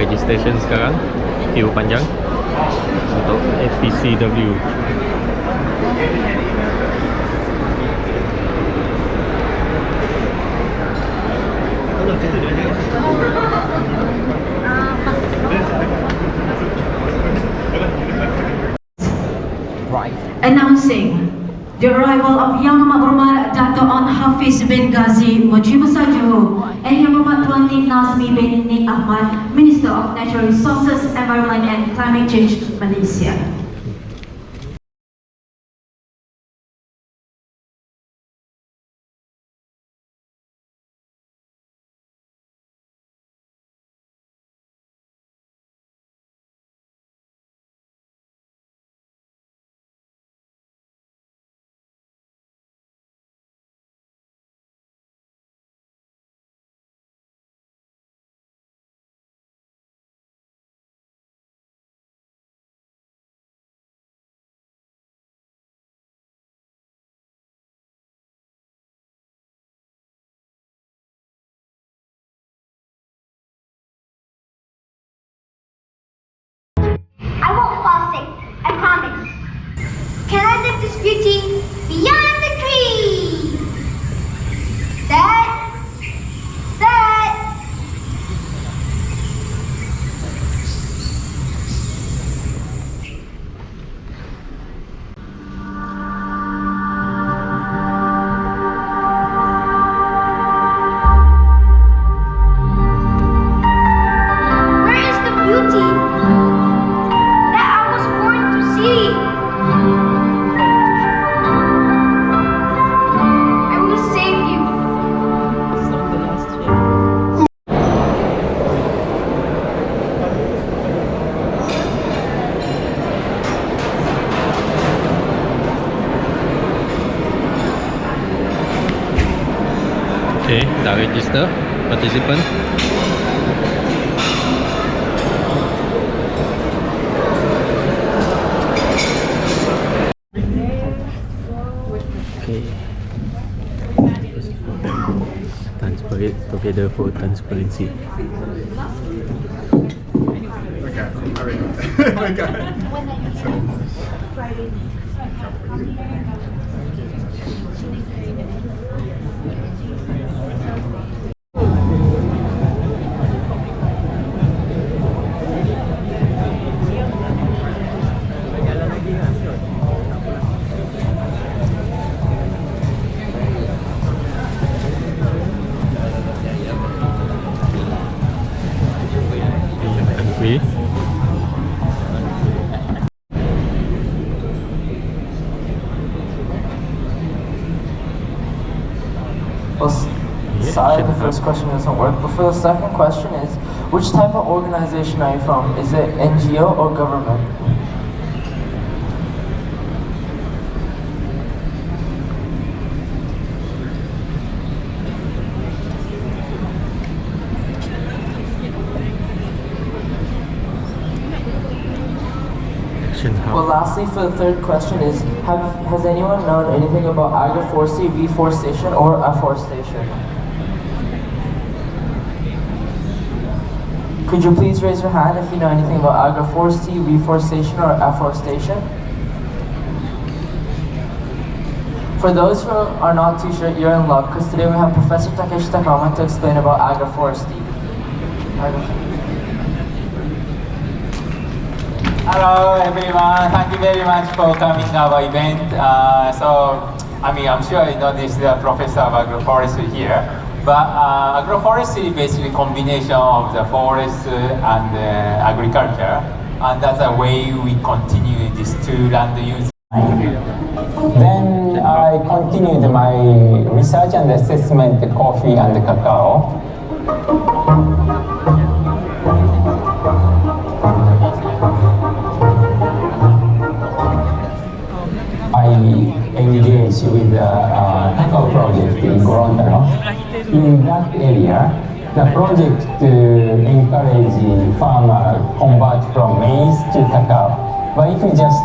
registration sekarang. Queue panjang untuk APCW. Announcing the arrival of Yang Amat Berhormat Dato' On Hafiz bin Ghazi Mujibu Johor and Yang Amat Tuan Nik Nazmi bin Nik Ahmad, Minister of Natural Resources, Environment and Climate Change, Malaysia. I won't fall sick, I promise. Can I lift this beauty beyond the tree? Dad? Dad? Where is the beauty that I was born to see? I will save you. Okay, dah register participant. Okay. Together for transparency. Country. Sorry, the first question doesn't work, but for the second question is, which type of organization are you from? Is it NGO or government? Well, lastly, for the third question is, has anyone known anything about agroforestry, reforestation, or afforestation? Could you please raise your hand if you know anything about agroforestry, reforestation, or afforestation? For those who are not too sure, you're in luck, because today we have Professor Takeshi Takama to explain about agroforestry. Hello everyone, thank you very much for coming to our event. I'm sure you know this is the professor of agroforestry here, but agroforestry is basically a combination of the forest and agriculture, and that's the way we continue these two land use. Then I continued my research and assessment coffee and cacao. I engaged with the cacao project in Gorontalo. In that area, the project encourage farmer convert from maize to cacao. But if you just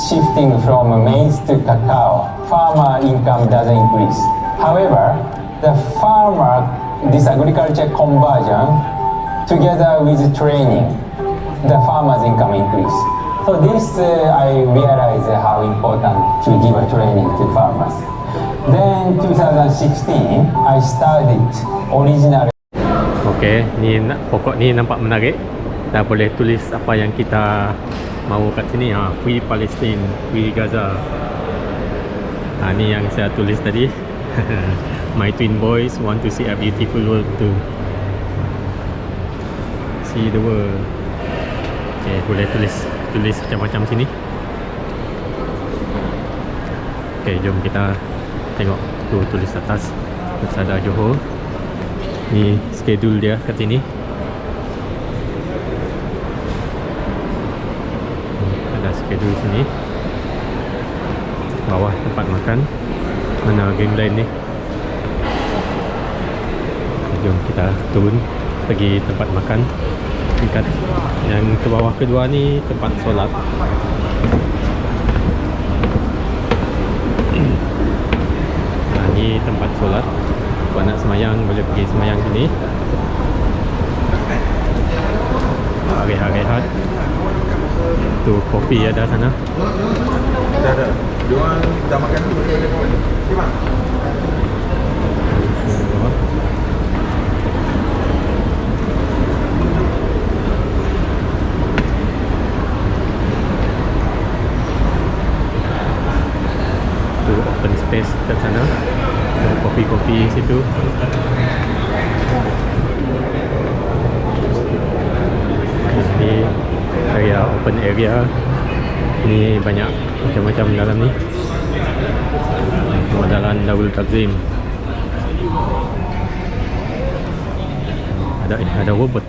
shifting from maize to cacao, farmer income doesn't increase. However, the farmer, this agriculture conversion together with training, the farmers' income increase. So this I realized how important to give a training to farmers. Then 2016, I started original. Okey, ni pokok ni nampak menarik. Dah boleh tulis apa yang kita mahu kat sini. Free Palestine, Free Gaza. Ni yang saya tulis tadi. My twin boys want to see a beautiful world too. See the world. Okey, boleh tulis macam-macam sini. Okey, jom kita tengok tu tulis atas Persada Johor. Ni schedule dia kat sini. Ada schedule sini. Bawah tempat makan. Mana geng lain ni? Jom kita turun pergi tempat makan. Dekat yang ke bawah kedua ni tempat solat. Ni tempat solat. Kalau nak semayang boleh pergi semayang sini. Rehat-rehat. Tu kopi ada sana. Dah. Diorang dah makan tu. Terima. Tu open space kat sana. Kopi-kopi situ. Ni area open area. Ni banyak macam-macam dalam ni. Modalan Darul Takzim. Ada robot.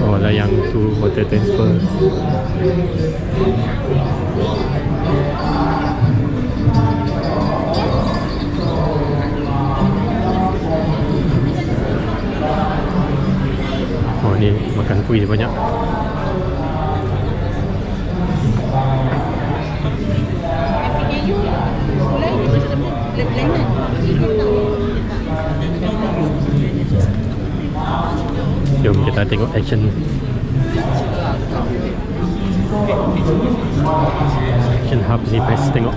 Oh lah yang tu water transfer. Oh ni makan free banyak. Jom kita tengok action. Action hub ni best tengok.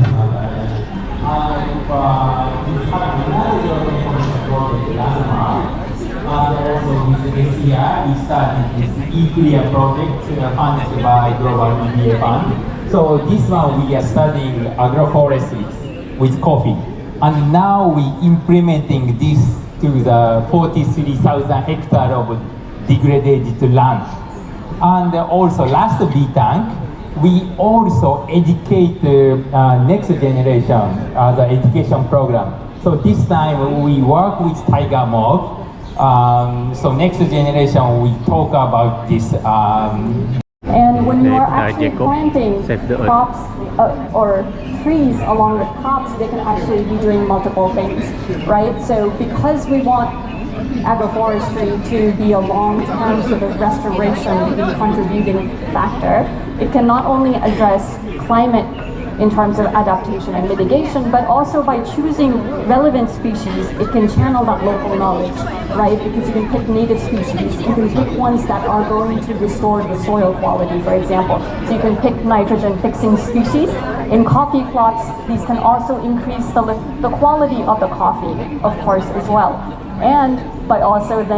We started this e-clear project funded by Global EBA Fund. So this one we are studying agroforestry with coffee, and now we implementing this to the 43,000 hectare of degraded land. And also last B tank, we also educate next generation as an education program. So this time we work with Tiger Mob. So next generation we talk about this. And when you are Save the actually planting Save the earth. crops or trees along with crops, they can actually be doing multiple things, right? So because we want agroforestry to be a long-term sort of restoration and contributing factor, it can not only address climate in terms of adaptation and mitigation, but also by choosing relevant species, it can channel that local knowledge, right? Because you can pick native species, you can pick ones that are going to restore the soil quality, for example. So you can pick nitrogen-fixing species. In coffee plots, these can also increase the quality of the coffee, of course, as well. And by also then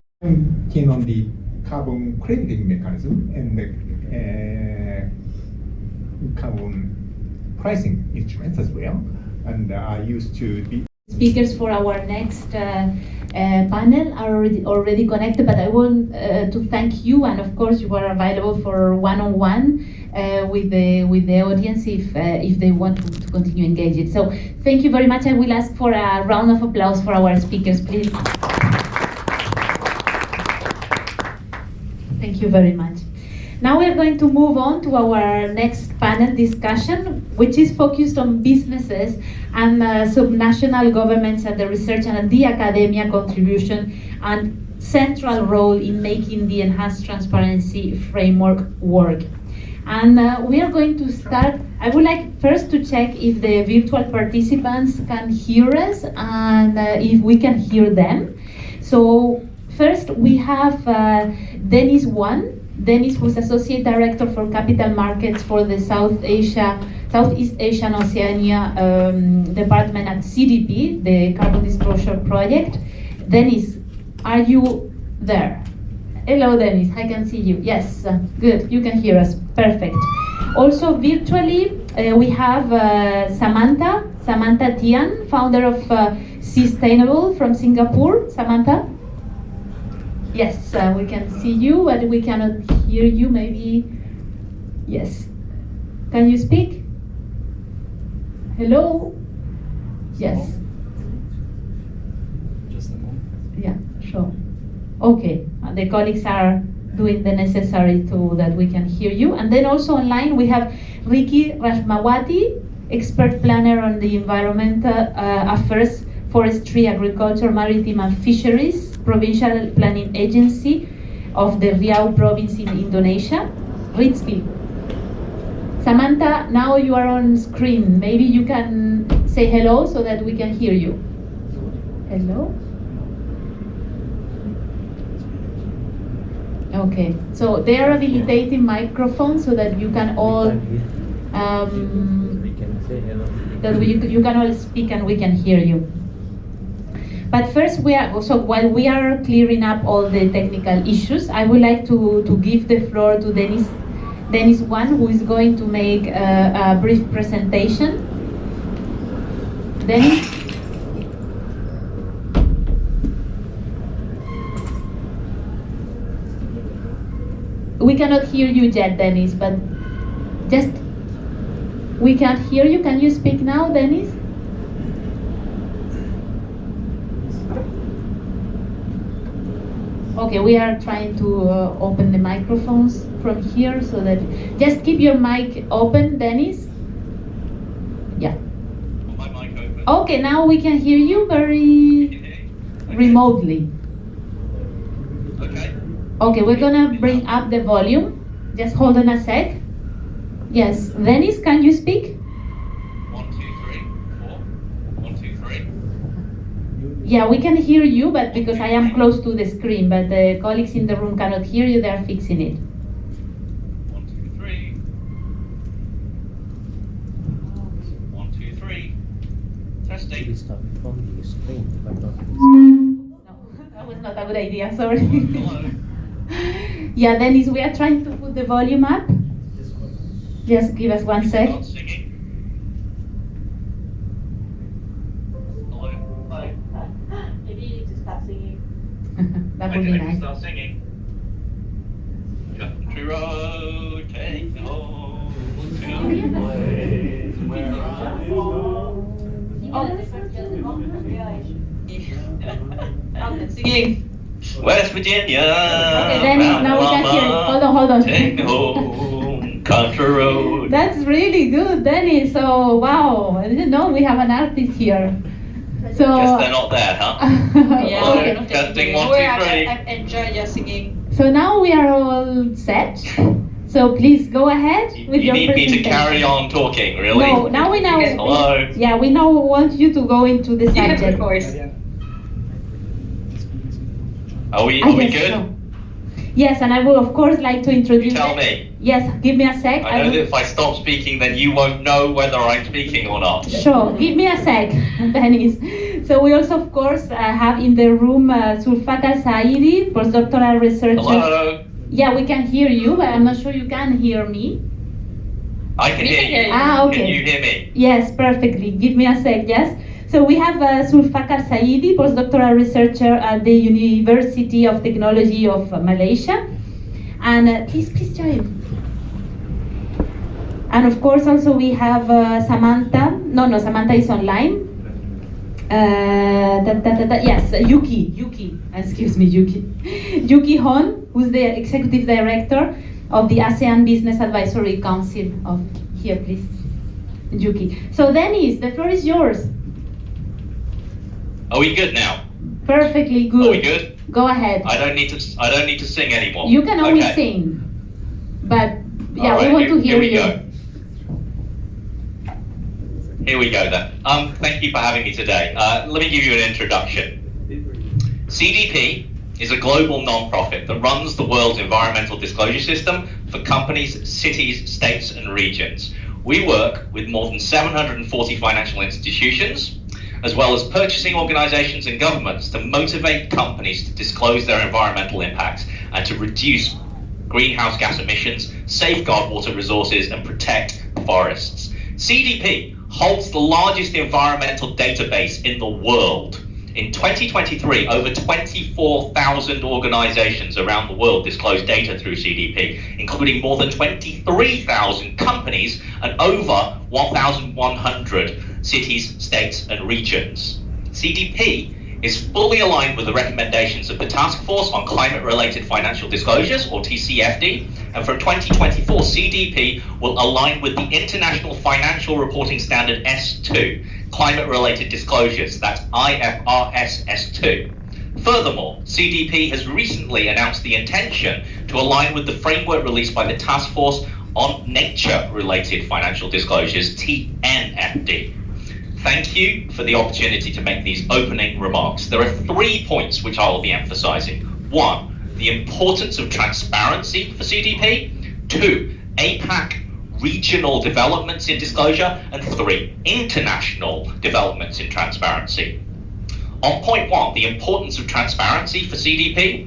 Keen on the carbon crediting mechanism and the carbon pricing instruments as well, and are used to be. Speakers for our next panel are already connected, but I want to thank you, and of course you are available for one-on-one with the audience if they want to continue engaging. So thank you very much. I will ask for a round of applause for our speakers, please. Thank you very much. Now we are going to move on to our next panel discussion, which is focused on businesses and subnational governments and the research and the academia contribution and central role in making the enhanced transparency framework work. And we are going to start. I would like first to check if the virtual participants can hear us and if we can hear them. So first we have Dennis Wan. Dennis, who's Associate Director for Capital Markets for the Southeast Asia and Oceania Department at CDP, the Carbon Disclosure Project. Dennis, are you there? Hello, Dennis, I can see you. Yes, good, you can hear us, perfect. Also virtually, we have Samantha Tian, founder of Sustainable from Singapore. Samantha? Yes, we can see you, but we cannot hear you, maybe. Yes. Can you speak? Hello? Yes. Yeah, sure. Okay, the colleagues are doing the necessary to that we can hear you. And then also online we have Ricky Rashmawati, expert planner on the environmental affairs, forestry, agriculture, maritime and fisheries, provincial planning agency of the Riau province in Indonesia. Rizky. Samantha, now you are on screen. Maybe you can say hello so that we can hear you. Hello? Okay, so they are habilitating microphones so that you can all you can all speak and we can hear you. But first, while we are clearing up all the technical issues, I would like to give the floor to Dennis Wan, who is going to make a brief presentation. Dennis? We cannot hear you yet, Dennis, but we can't hear you. Can you speak now, Dennis? Okay, we are trying to open the microphones from here so that just keep your mic open, Dennis. Yeah. My mic open. Okay, now we can hear you very remotely. Okay. Okay, we're gonna bring up the volume. Just hold on a sec. Yes, Dennis, can you speak? 1, 2, 3, 4. 1, 2, 3. Yeah, we can hear you, but because I am close to the screen, but the colleagues in the room cannot hear you, they are fixing it. 1, 2, 3. 1, 2, 3. Testing. No, that was not a good idea, sorry. Hello. Yeah, Dennis, we are trying to put the volume up. Just give us 1 sec. Start singing. Hello. Hello. Maybe you need to start singing. That would Okay, be let me nice. start singing. Country road, take me home to the place where I belong. Singing. West Virginia. Okay, Dennis, now we can hear it. Hold on. Take me home, country road. That's really good, Dennis. So, wow, I didn't know we have an artist here. So, Guess they're not there, huh? yeah, Hello, testing 1, 2, 3. I enjoy your singing. So now we are all set. So please go ahead with You your need me presentation. to carry on talking, really? No, now we know. Hello. Yeah, we now want you to go into the You have the subject. voice. Are we guess good? so. Yes, and I will of course like to introduce. You tell me. Yes, give me a sec. I know will- that if I stop speaking, then you won't know whether I'm speaking or not. Sure, give me a sec, Dennis. So we also, of course, have in the room Zulfakar Saidi, postdoctoral researcher. Hello. Yeah, we can hear you, but I'm not sure you can hear me. I can hear you. Ah, okay. Can you hear me? Yes, perfectly. Give me a sec, yes. So we have Zulfakar Saidi, postdoctoral researcher at the University of Technology of Malaysia. And please join. And of course, also we have Samantha. No, Samantha is online. Yes, Yuki. Excuse me, Yuki. Yuki Hon, who's the executive director of the ASEAN Business Advisory Council. Here, please, Yuki. So Dennis, the floor is yours. Are we good now? Perfectly good. Are we good? Go ahead. I don't need to sing anymore. You can always Okay. sing, but yeah, All right, we want to hear we you. go. Here we go then. Thank you for having me today. Let me give you an introduction. CDP is a global non-profit that runs the world's environmental disclosure system for companies, cities, states, and regions. We work with more than 740 financial institutions, as well as purchasing organizations and governments to motivate companies to disclose their environmental impacts and to reduce greenhouse gas emissions, safeguard water resources, and protect forests. CDP holds the largest environmental database in the world. In 2023, over 24,000 organizations around the world disclosed data through CDP, including more than 23,000 companies and over 1,100 cities, states, and regions. CDP is fully aligned with the recommendations of the Task Force on Climate-Related Financial Disclosures, or TCFD, and from 2024, CDP will align with the International Financial Reporting Standard S2, Climate-Related Disclosures, that's IFRS S2. Furthermore, CDP has recently announced the intention to align with the framework released by the Task Force on Nature-Related Financial Disclosures, TNFD. Thank you for the opportunity to make these opening remarks. There are 3 points which I will be emphasizing. 1, the importance of transparency for CDP. 2, APAC regional developments in disclosure. And 3, international developments in transparency. On point 1, the importance of transparency for CDP.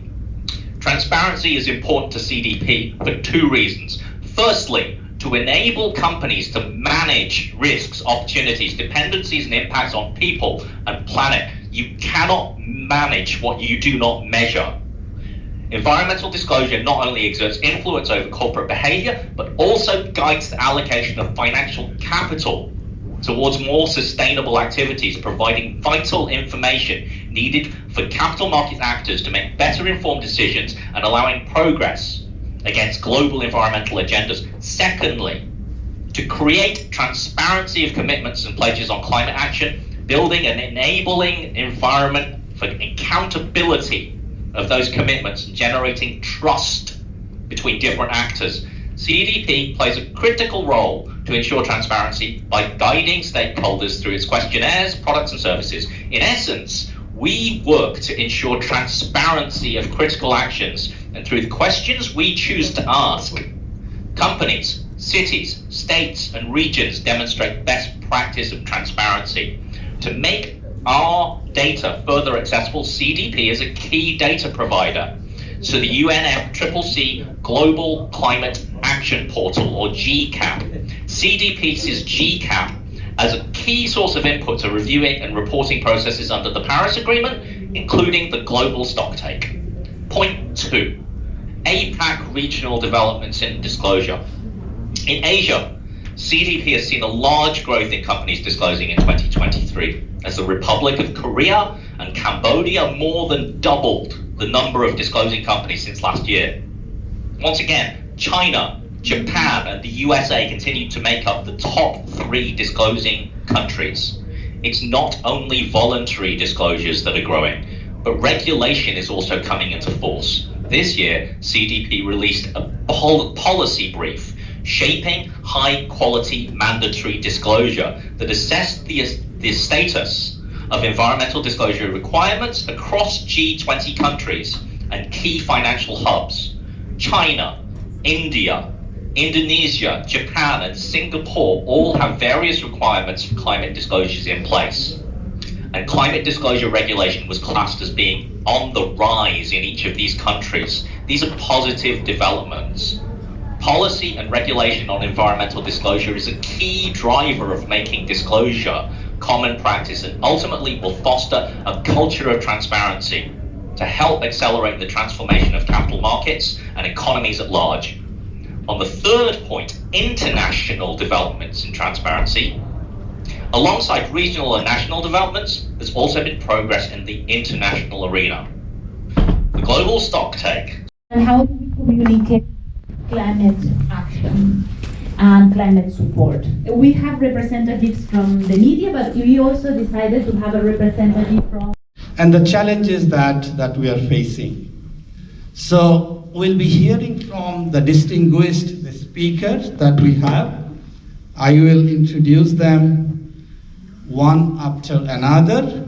Transparency is important to CDP for 2 reasons. Firstly, to enable companies to manage risks, opportunities, dependencies, and impacts on people and planet. You cannot manage what you do not measure. Environmental disclosure not only exerts influence over corporate behavior, but also guides the allocation of financial capital towards more sustainable activities, providing vital information needed for capital market actors to make better informed decisions and allowing progress against global environmental agendas. Secondly, to create transparency of commitments and pledges on climate action, building an enabling environment for accountability of those commitments and generating trust between different actors. CDP plays a critical role to ensure transparency by guiding stakeholders through its questionnaires, products, and services. In essence, we work to ensure transparency of critical actions, and through the questions we choose to ask, companies, cities, states, and regions demonstrate best practice of transparency. To make our data further accessible, CDP is a key data provider. So the UNFCCC Global Climate Action Portal, or GCAP. CDP sees GCAP as a key source of input to reviewing and reporting processes under the Paris Agreement, including the global stocktake. Point 2, APAC regional developments in disclosure. In Asia, CDP has seen a large growth in companies disclosing in 2023, as the Republic of Korea and Cambodia more than doubled the number of disclosing companies since last year. Once again, China, Japan, and the USA continue to make up the top 3 disclosing countries. It's not only voluntary disclosures that are growing, but regulation is also coming into force. This year, CDP released a policy brief shaping high-quality mandatory disclosure that assessed the status of environmental disclosure requirements across G20 countries and key financial hubs. China, India, Indonesia, Japan, and Singapore all have various requirements for climate disclosures in place. And climate disclosure regulation was classed as being on the rise in each of these countries. These are positive developments. Policy and regulation on environmental disclosure is a key driver of making disclosure common practice and ultimately will foster a culture of transparency to help accelerate the transformation of capital markets and economies at large. On the 3rd point, international developments in transparency. Alongside regional and national developments, there's also been progress in the international arena. The global stocktake. And how do we communicate climate action and climate support? We have representatives from the media, but we also decided to have a representative from and the challenges that we are facing. So we'll be hearing from the distinguished speakers that we have. I will introduce them one after another,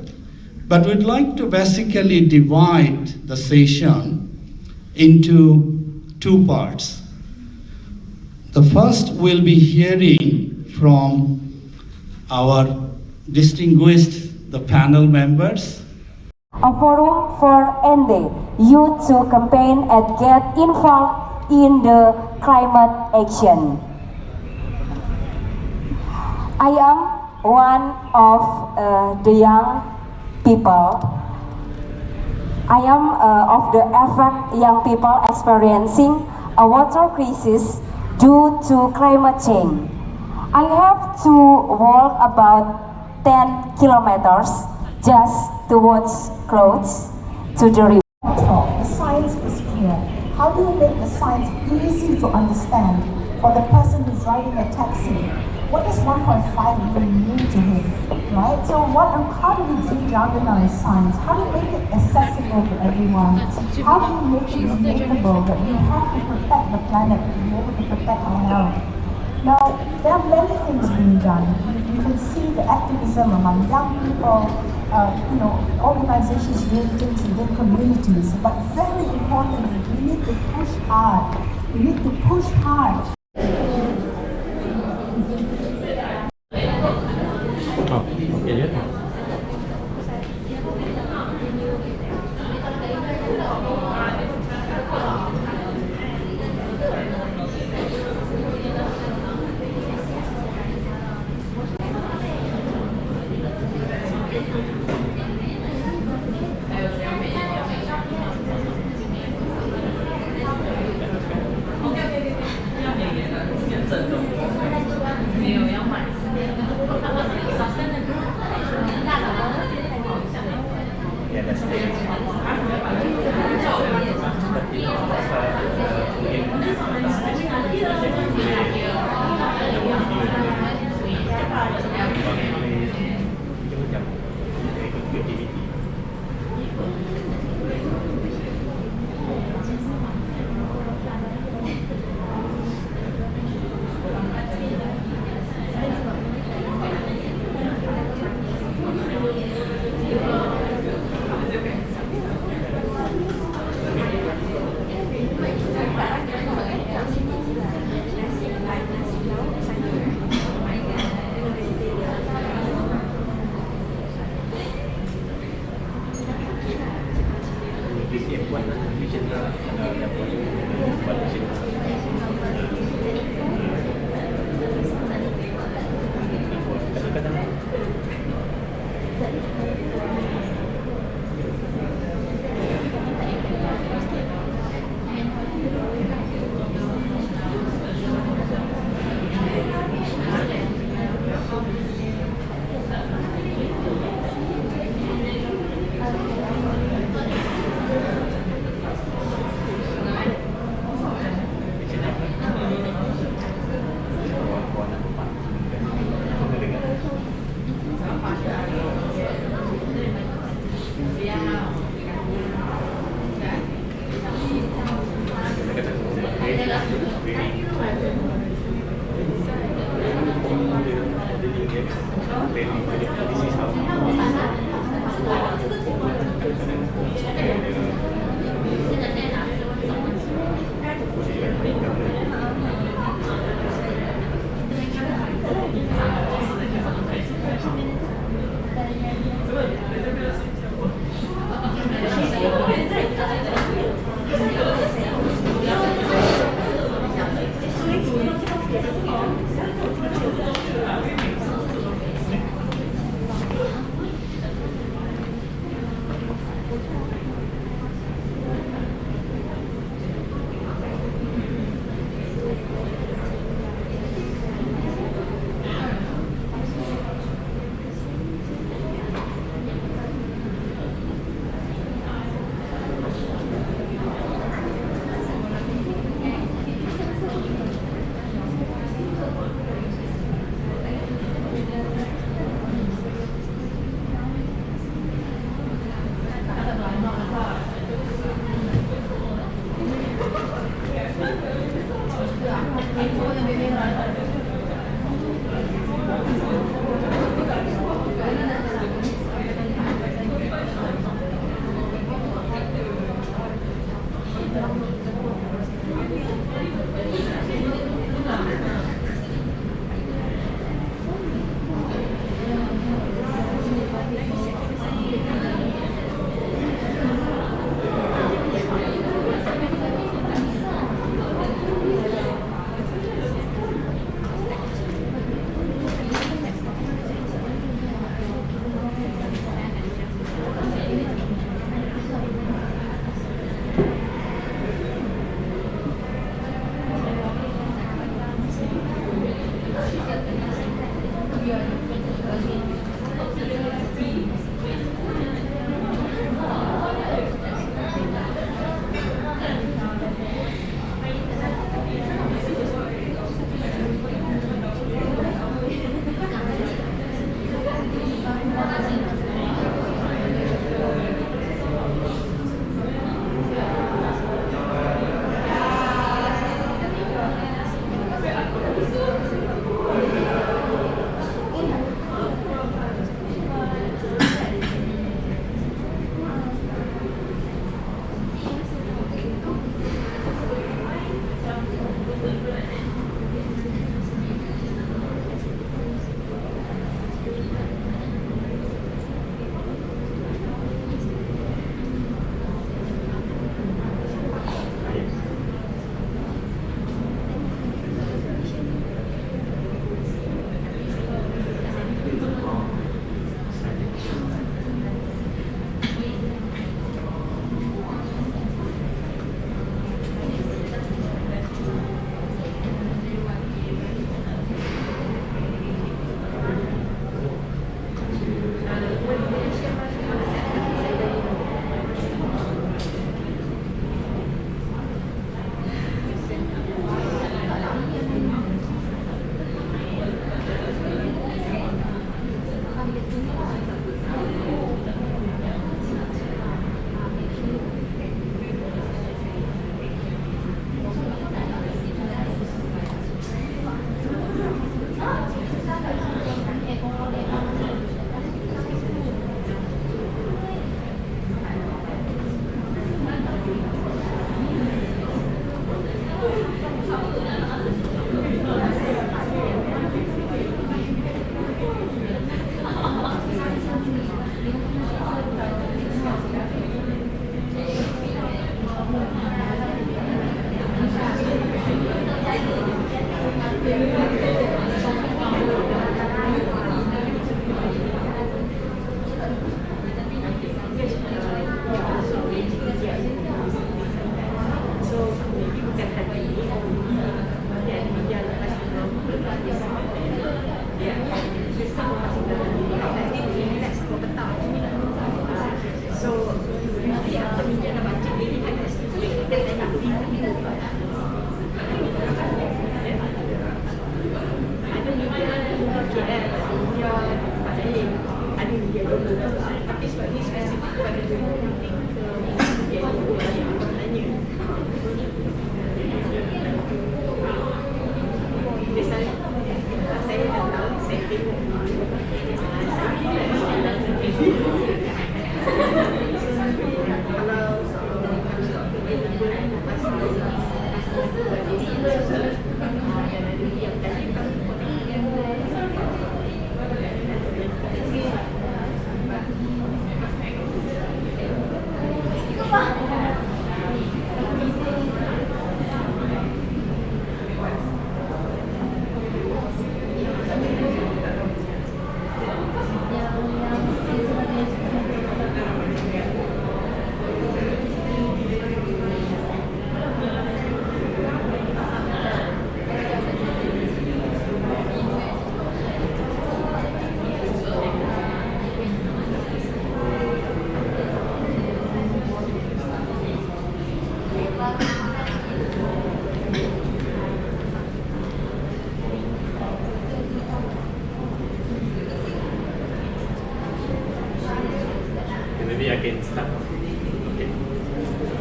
but we'd like to basically divide the session into two parts. The first we'll be hearing from our distinguished the panel members. A forum for end youth to campaign and get involved in the climate action. I am one of the young people. I am of the effect young people experiencing a water crisis due to climate change. I have to walk about 10 kilometers just to wash clothes to the river. The science is clear. How do you make the science easy to understand for the person who's driving a taxi? What does 1.5 even mean to him, right? So how do we de-jargonize science? How do we make it accessible to everyone? How do we make it relatable that we have to protect the planet to be able to protect our health? Now, there are many things being done. You can see the activism among young people, organizations doing things within communities, but very importantly, we need to push hard. We need to push hard. Oh, okay, yeah.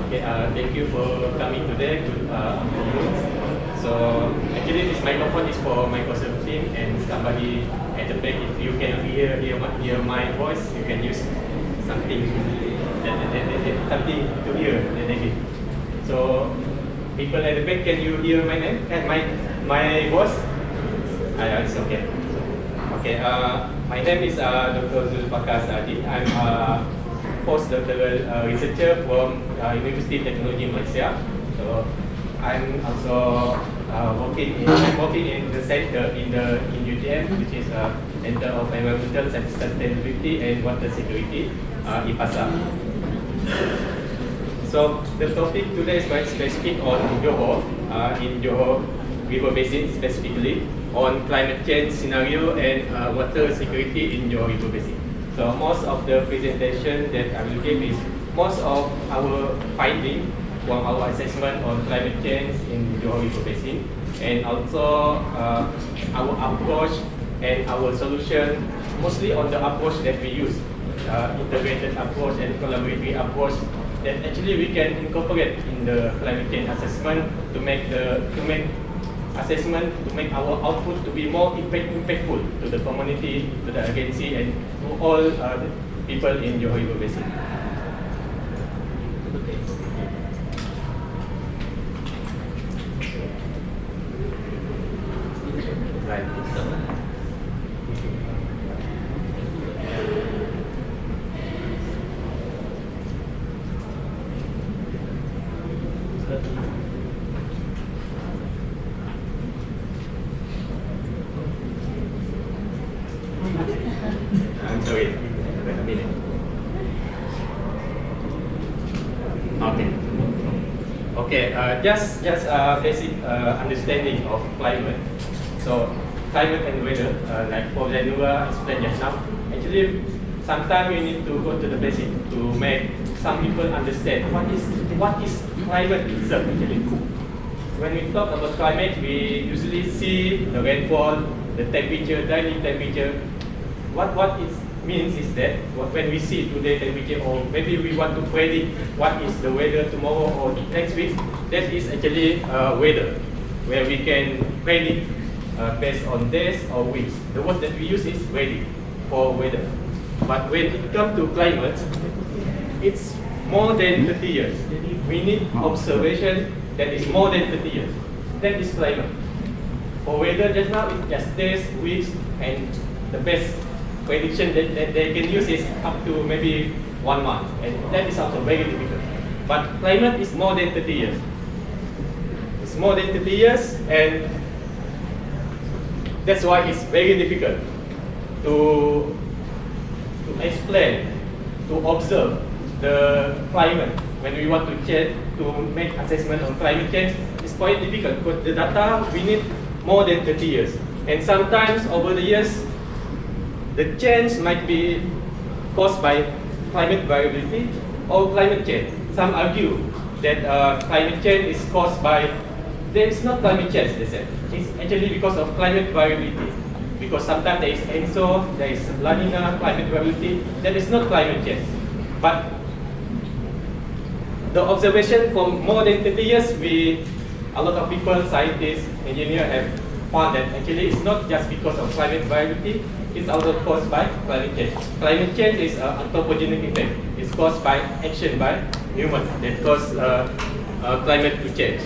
Okay, thank you for coming today to afternoon. So actually this microphone is for Microsoft team, and somebody at the back, if you can hear my voice, you can use something something to hear that I give. So people at the back, can you hear my name and my voice? It's okay. Okay, my name is Dr. Zulfakar Sadi. I'm a postdoctoral researcher from University Technology Malaysia. So I'm also working in the center in UTM, which is Center of Environmental Sustainability and Water Security, IPASA. So the topic today is quite specific on Johor, in Johor River Basin specifically, on climate change scenario and water security in Johor River Basin. So most of the presentation that I will give is most of our finding from our assessment on climate change in Johor River Basin, and also our approach and our solution, mostly on the approach that we use, integrated approach and collaborative approach that actually we can incorporate in the climate change assessment to make assessment, to make our output to be more impactful to the community, to the agency, and to all the people in Johor River Basin. Right. I'm sorry. Wait a minute. Okay. Okay. Just basic understanding of climate. So climate and weather, like Prof. Zanura explained just now. Actually, sometimes you need to go to the basic to make some people understand what is climate itself actually. When we talk about climate, we usually see the rainfall, the temperature, daily temperature. What it means is that when we see today temperature, or maybe we want to predict what is the weather tomorrow or next week, that is actually weather, where we can predict based on days or weeks. The word that we use is predict for weather. But when it comes to climate, it's more than 30 years. We need observation that is more than 30 years. That is climate. For weather, just now it's just days, weeks, and the best prediction that they can use is up to maybe 1 month, and that is also very difficult. But climate is more than 30 years. It's more than 30 years, and that's why it's very difficult to explain, to observe the climate. When we want to make assessment on climate change, it's quite difficult because the data we need more than 30 years. And sometimes over the years, the change might be caused by climate variability or climate change. Some argue that climate change is caused by, there is not climate change, they said. It's actually because of climate variability. Because sometimes there is ENSO, there is La Nina, climate variability, that is not climate change. But the observation from more than 30 years, a lot of people, scientists, engineers have found that actually it's not just because of climate variability, it's also caused by climate change. Climate change is an anthropogenic effect. It's caused by action by humans that cause climate to change.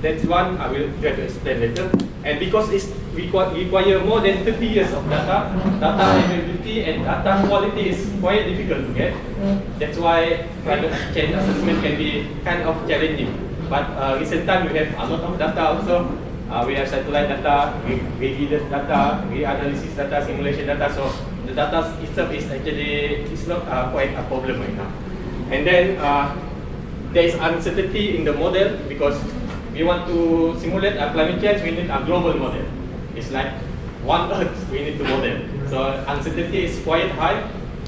That's one I will try to explain later. And because it require more than 30 years of data availability and data quality is quite difficult to get. That's why climate change assessment can be kind of challenging. But recent time we have a lot of data also. We have satellite data, repeated data, reanalysis data, simulation data. So the data itself is actually not quite a problem right now. And then there is uncertainty in the model because we want to simulate a climate change. We need a global model. It's like one Earth we need to model. So uncertainty is quite high.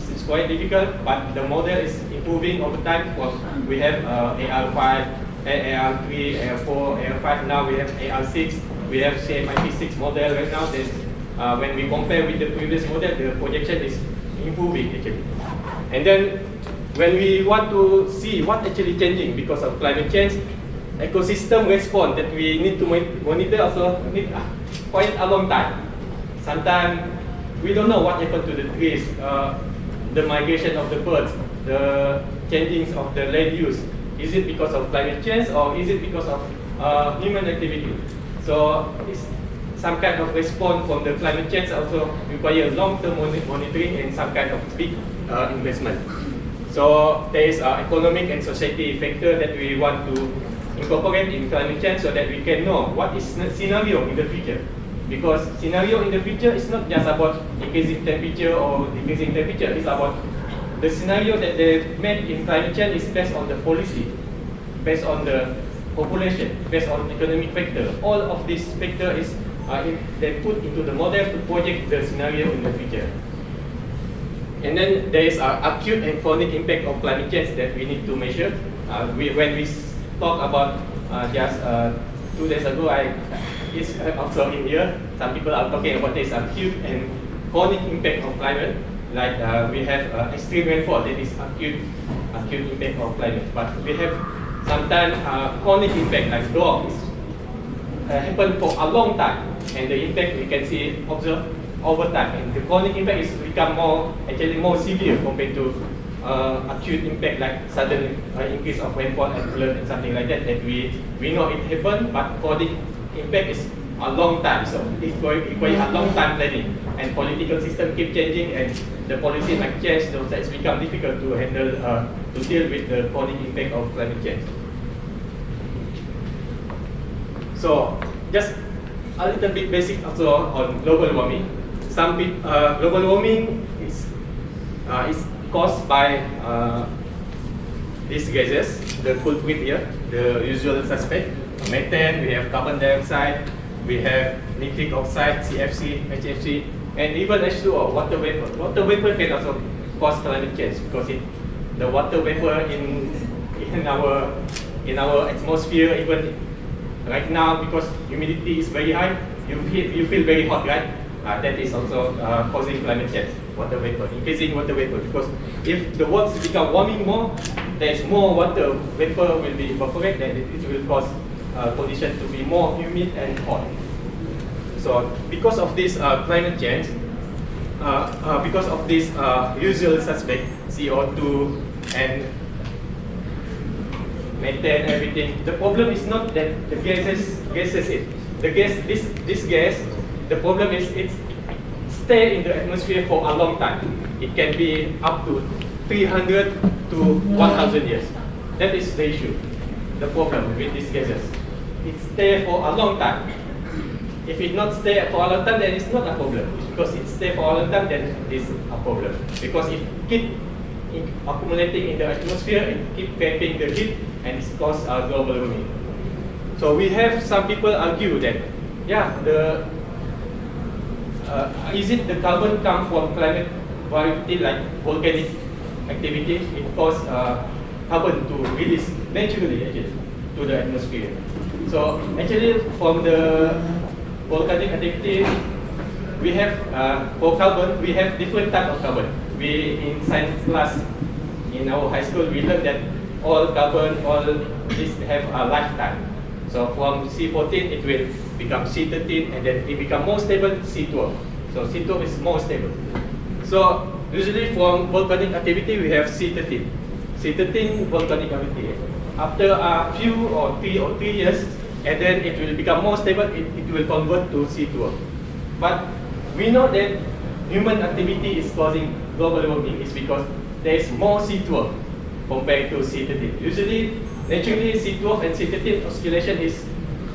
It's quite difficult, but the model is improving over time. We have AR5. AR3, AR4, AR5, now we have AR6, we have CMIP6 model right now. When we compare with the previous model, the projection is improving actually. And then when we want to see what actually changing because of climate change, ecosystem response that we need to monitor also need quite a long time. Sometimes we don't know what happened to the trees, the migration of the birds, the changing of the land use. Is it because of climate change or is it because of human activity? So it's some kind of response from the climate change also require long-term monitoring and some kind of big investment. So there is economic and society factor that we want to incorporate in climate change so that we can know what is the scenario in the future. Because scenario in the future is not just about increasing temperature or decreasing temperature, it's about the scenario that they made in climate change is based on the policy, based on the population, based on economic factor. All of these factor is they put into the model to project the scenario in the future. And then there is acute and chronic impact of climate change that we need to measure. When we talk about just 2 days ago, it's also in here, some people are talking about this acute and chronic impact of climate. Like we have extreme rainfall, that is acute impact of climate. But we have sometimes chronic impact like drought happen for a long time, and the impact we can see observe over time. And the chronic impact is become actually more severe compared to acute impact like sudden increase of rainfall and flood and something like that. That we know it happened, but chronic impact is a long time. So it's require a long time planning, and political system keep changing, and the policy might change. So it's become difficult to handle to deal with the chronic impact of climate change. So just a little bit basic also on global warming. Global warming is caused by these gases, the culprit here, the usual suspect, methane, we have carbon dioxide, we have nitric oxide, CFC, HFC, and even H2O, water vapor. Water vapor can also cause climate change because the water vapor in our atmosphere, even right now, because humidity is very high, you feel very hot, right? That is also causing climate change, water vapor, increasing water vapor. Because if the world become warming more, there is more water vapor will be evaporated, and it will cause condition to be more humid and hot. So because of this climate change, because of this usual suspect, CO2 and methane, everything. The problem is not that the gases this gas. The problem is it stay in the atmosphere for a long time. It can be up to 300 to 1,000 years. That is the issue. The problem with these gases. It stay for a long time. If it not stay for a long time, then it's not a problem. Because it stay for a long time, then it is a problem. Because it keep accumulating in the atmosphere, it keep trapping the heat, and it cause global warming. So we have some people argue that, yeah, is it the carbon come from climate variety like volcanic activity? It cause carbon to release naturally actually to the atmosphere. So actually from the volcanic activity, we have for carbon we have different type of carbon. We in science class in our high school we learned that all carbon, all this have a lifetime. So from C14 it will become C13, and then it become more stable C12. So C12 is more stable. So usually from volcanic activity we have C13. C13 volcanic activity. After a few or 3 years, and then it will become more stable, it will convert to C12. But we know that human activity is causing global warming is because there is more C12 compared to C13. Usually, naturally C12 and C13 oscillation is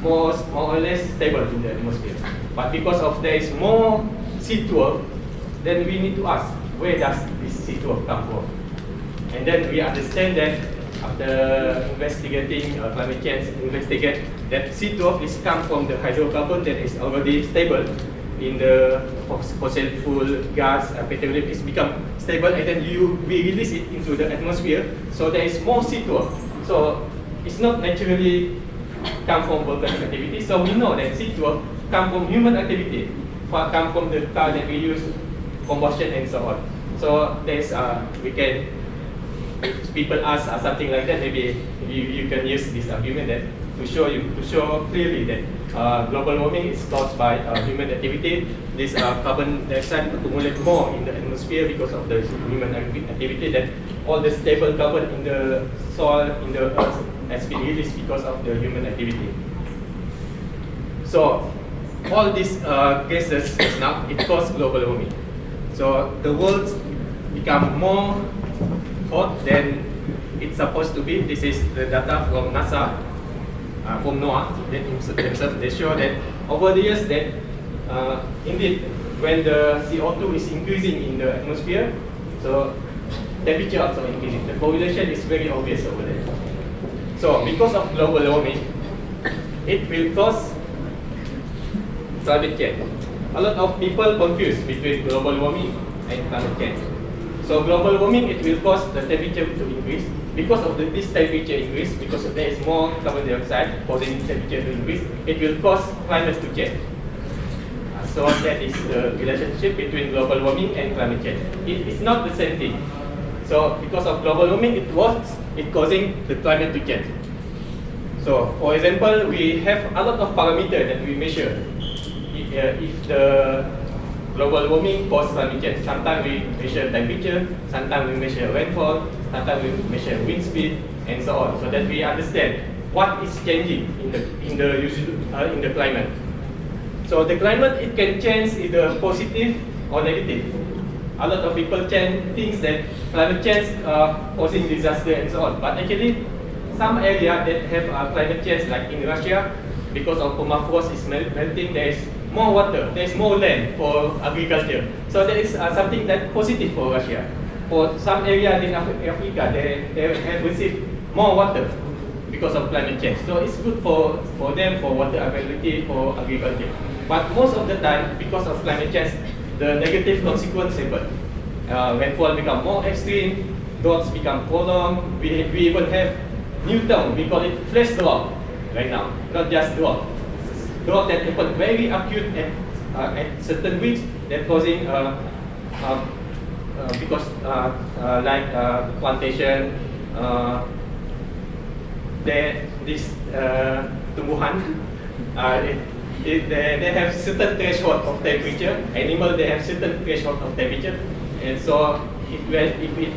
more or less stable in the atmosphere. But because of there is more C12, then we need to ask, where does this C12 come from? And then we understand that after investigating climate change, investigate that C12 is come from the hydrocarbon that is already stable in the fossil fuel gas, petroleum is become stable, and then we release it into the atmosphere. So there is more C12. So it's not naturally come from volcanic activity. So we know that C12 come from human activity, come from the car that we use, combustion and so on. So there's we can if people ask something like that, maybe you can use this argument that to show clearly that global warming is caused by human activity. This carbon dioxide accumulates more in the atmosphere because of the human activity. That all the stable carbon in the soil, in the earth, has been released because of the human activity. So all these gases now it causes global warming. So the world become more hot than it's supposed to be. This is the data from NASA, from NOAA. They show that over the years that indeed when the CO2 is increasing in the atmosphere, so temperature also increasing. The correlation is very obvious over there. So because of global warming, it will cause climate change. A lot of people confuse between global warming and climate change. So global warming, it will cause the temperature to increase. Because of this temperature increase, because there is more carbon dioxide causing temperature to increase, it will cause climate to change. So that is the relationship between global warming and climate change. It is not the same thing. So because of global warming, it causing the climate to change. So for example, we have a lot of parameters that we measure. If the global warming causes climate change, sometimes we measure temperature, sometimes we measure rainfall, sometimes we measure wind speed, and so on, so that we understand what is changing in the climate. So the climate, it can change either positive or negative. A lot of people think that climate change causing disaster and so on, but actually some areas that have climate change, like in Russia, because of permafrost is melting, there is more water, there is more land for agriculture. So there is something that positive for Russia. For some areas in Africa, they have received more water because of climate change. So it's good for them, for water availability, for agriculture. But most of the time, because of climate change, the negative consequences happen. Rainfall become more extreme, droughts become prolonged. We even have new term, we call it flash drought right now, not just drought. Drought that happen very acute at certain weeks, that causing because like plantation, this tumbuhan, they have certain threshold of temperature. Animal, they have certain threshold of temperature, and so if it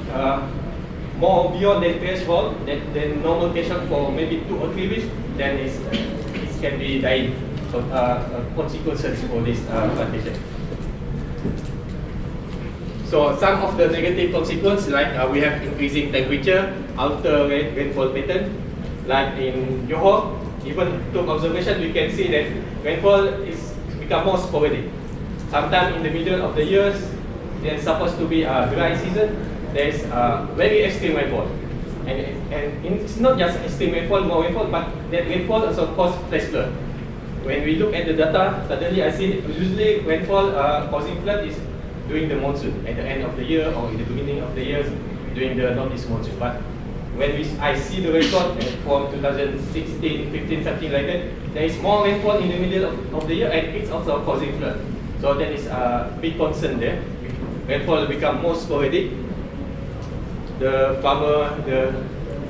more beyond that threshold, than normal threshold for maybe 2 or 3 weeks, then it can be dying. So consequences for this plantation. So some of the negative consequences, like we have increasing temperature, alter rainfall pattern, like in Johor. Even through observation, we can see that rainfall is become more sporadic. Sometimes in the middle of the years, there's supposed to be a dry season. There's very extreme rainfall, and it's not just extreme rainfall, more rainfall, but that rainfall also causes flash flood. When we look at the data, suddenly I see usually rainfall causing flood is during the monsoon, at the end of the year or in the beginning of the year during the northeast monsoon. But when I see the record from 2016, 15, something like that, there is more rainfall in the middle of the year, and it's also causing flood. So that is a big concern there. Rainfall become more sporadic. The farmer, the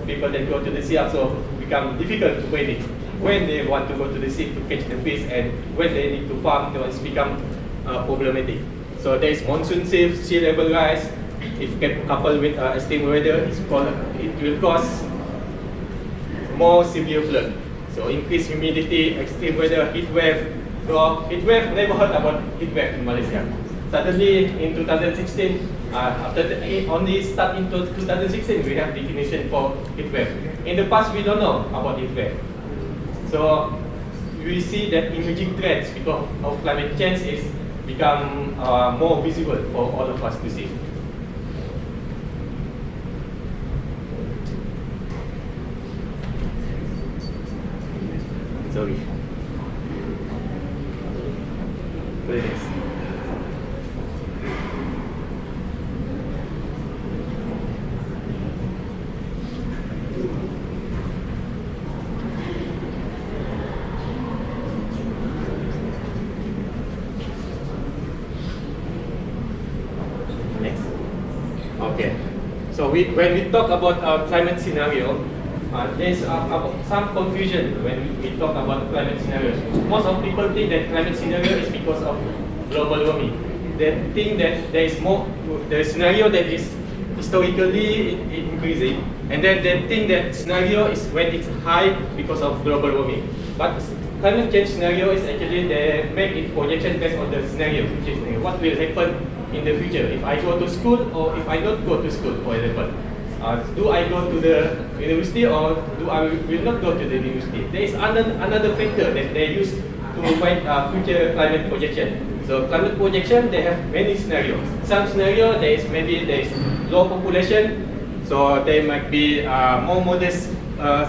people that go to the sea also become difficult to predict when they want to go to the sea to catch the fish, and when they need to farm, it's become problematic. So there is monsoon sea level rise. If coupled with extreme weather, it will cause more severe flood. So increased humidity, extreme weather, heat wave. So heat wave, never heard about heat wave in Malaysia. Suddenly in 2016, only start in 2016, we have definition for heat wave. In the past, we don't know about heat wave. So we see that emerging threats because of climate change is become more visible for all of us to see. Sorry. Please. Okay. So when we talk about climate scenario, there's some confusion when we talk about climate scenarios. Most of people think that climate scenario is because of global warming. They think that there is more, the scenario that is historically increasing, and then they think that scenario is when it's high because of global warming. But climate change scenario is actually they make it projection based on the scenario, which is what will happen in the future if I go to school or if I don't go to school, for example. Do I go to the university or do I will not go to the university? There is another factor that they use to make future climate projection. So climate projection, they have many scenarios. Some scenario there is low population, so there might be more modest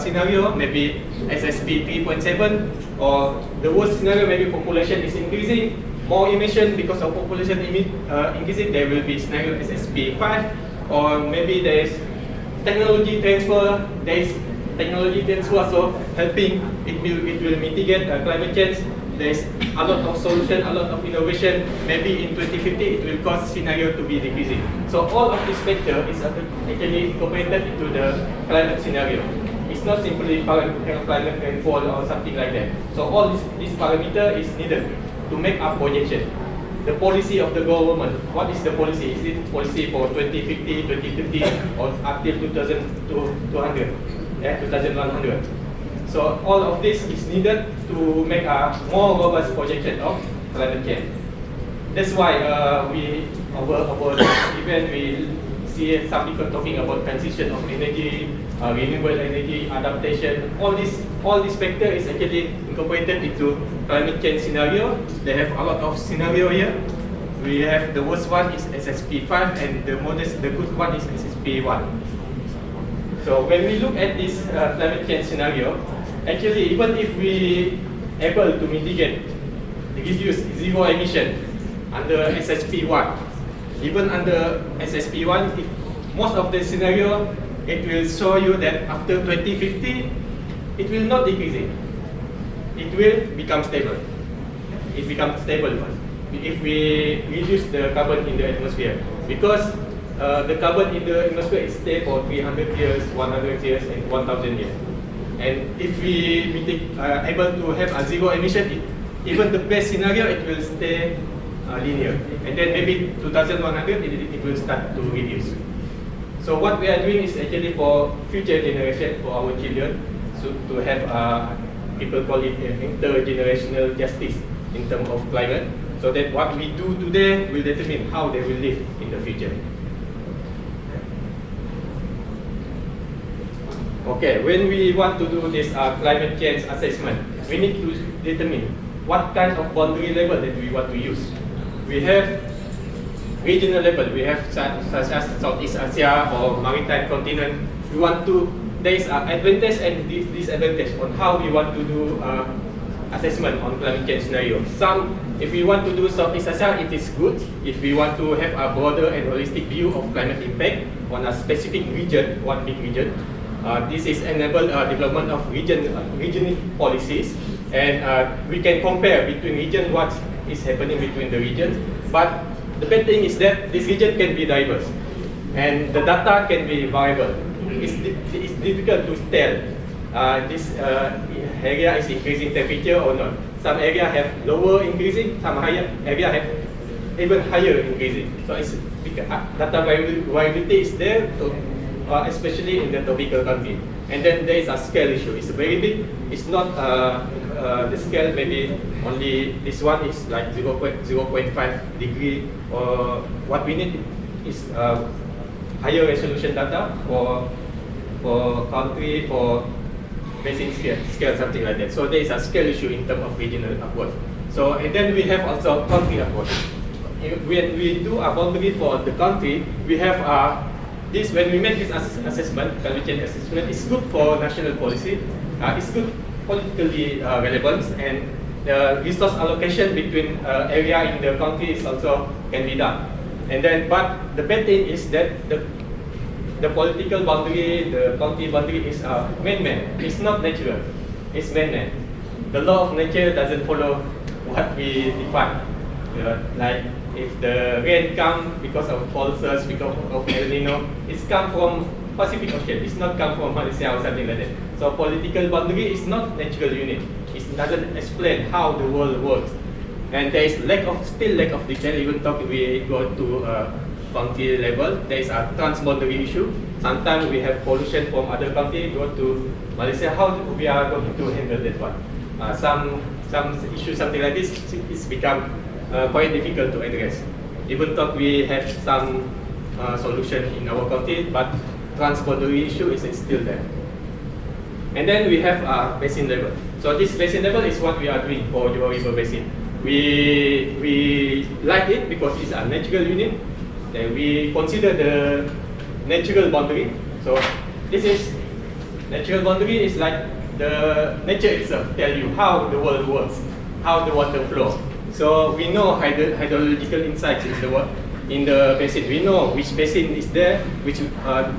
scenario, maybe SSP 3.7, or the worst scenario, maybe population is increasing, more emission because of population increasing, there will be scenario SSP 5, or maybe there is technology transfer, there is technology transfer so helping, it will mitigate climate change. There is a lot of solution, a lot of innovation. Maybe in 2050 it will cause scenario to be decreasing. So all of this factor is actually incorporated into the climate scenario. It's not simply climate rainfall or something like that. So all this parameter is needed to make a projection. The policy of the government, what is the policy? Is it policy for 2050, 2050, or up till 2200, 2100? So all of this is needed to make a more robust projection of climate change. That's why we over this event we see some people talking about transition of energy, renewable energy, adaptation. All this factor is actually incorporated into climate change scenario. They have a lot of scenario here. We have the worst one is SSP 5 and the good one is SSP 1. So when we look at this climate change scenario, actually even if we able to mitigate, reduce zero emission under SSP 1, even under SSP 1, if most of the scenario, it will show you that after 2050, it will not decrease. It will become stable. It becomes stable first. If we reduce the carbon in the atmosphere, because the carbon in the atmosphere is stay for 300 years, 100 years, and 1,000 years. And if we able to have a zero emission, even the best scenario, it will stay linear. And then maybe 2100, it will start to reduce. So what we are doing is actually for future generation, for our children, so to have people call it intergenerational justice in terms of climate, so that what we do today will determine how they will live in the future. Okay, when we want to do this climate change assessment, we need to determine what kind of boundary level that we want to use. We have regional level, we have such as Southeast Asia or maritime continent. We want to, there is an advantage and disadvantage on how we want to do assessment on climate change scenario. Some, if we want to do Southeast Asia, it is good. If we want to have a broader and holistic view of climate impact on a specific region, one big region, this is enable development of regional policies, and we can compare between region what is happening between the regions. But the bad thing is that this region can be diverse, and the data can be variable. It's difficult to tell this area is increasing temperature or not. Some area have lower increasing, some area have even higher increasing. So it's data variability is there, especially in the tropical country. And then there is a scale issue. It's very big. It's not the scale, maybe only this one is like 0.5 degree, or what we need is higher resolution data for country, for basin scale, something like that. So there is a scale issue in terms of regional approach. So, and then we have also country approach. When we do a boundary for the country, we have this, when we make this assessment, climate change assessment, it's good for national policy, it's good politically relevant, and the resource allocation between area in the country is also can be done. And then, but the bad thing is that the political boundary, the country boundary is man-made. It's not natural. It's man-made. The law of nature doesn't follow what we define. Like if the rain come because of pulses, because of El Nino, it's come from Pacific Ocean. It's not come from Malaysia or something like that. So political boundary is not natural unit. It doesn't explain how the world works. And there is still lack of detail. Even though we go to country level, there is a transboundary issue. Sometimes we have pollution from other country go to Malaysia. How we are going to handle that one? Some issue, something like this, it's become quite difficult to address. Even though we have some solution in our country, but transboundary issue is still there. And then we have basin level. So this basin level is what we are doing for Johor River Basin. We like it because it's a natural unit. Then we consider the natural boundary. So this is natural boundary is like the nature itself tell you how the world works, how the water flows. So we know hydrological insights in the basin. We know which basin is there,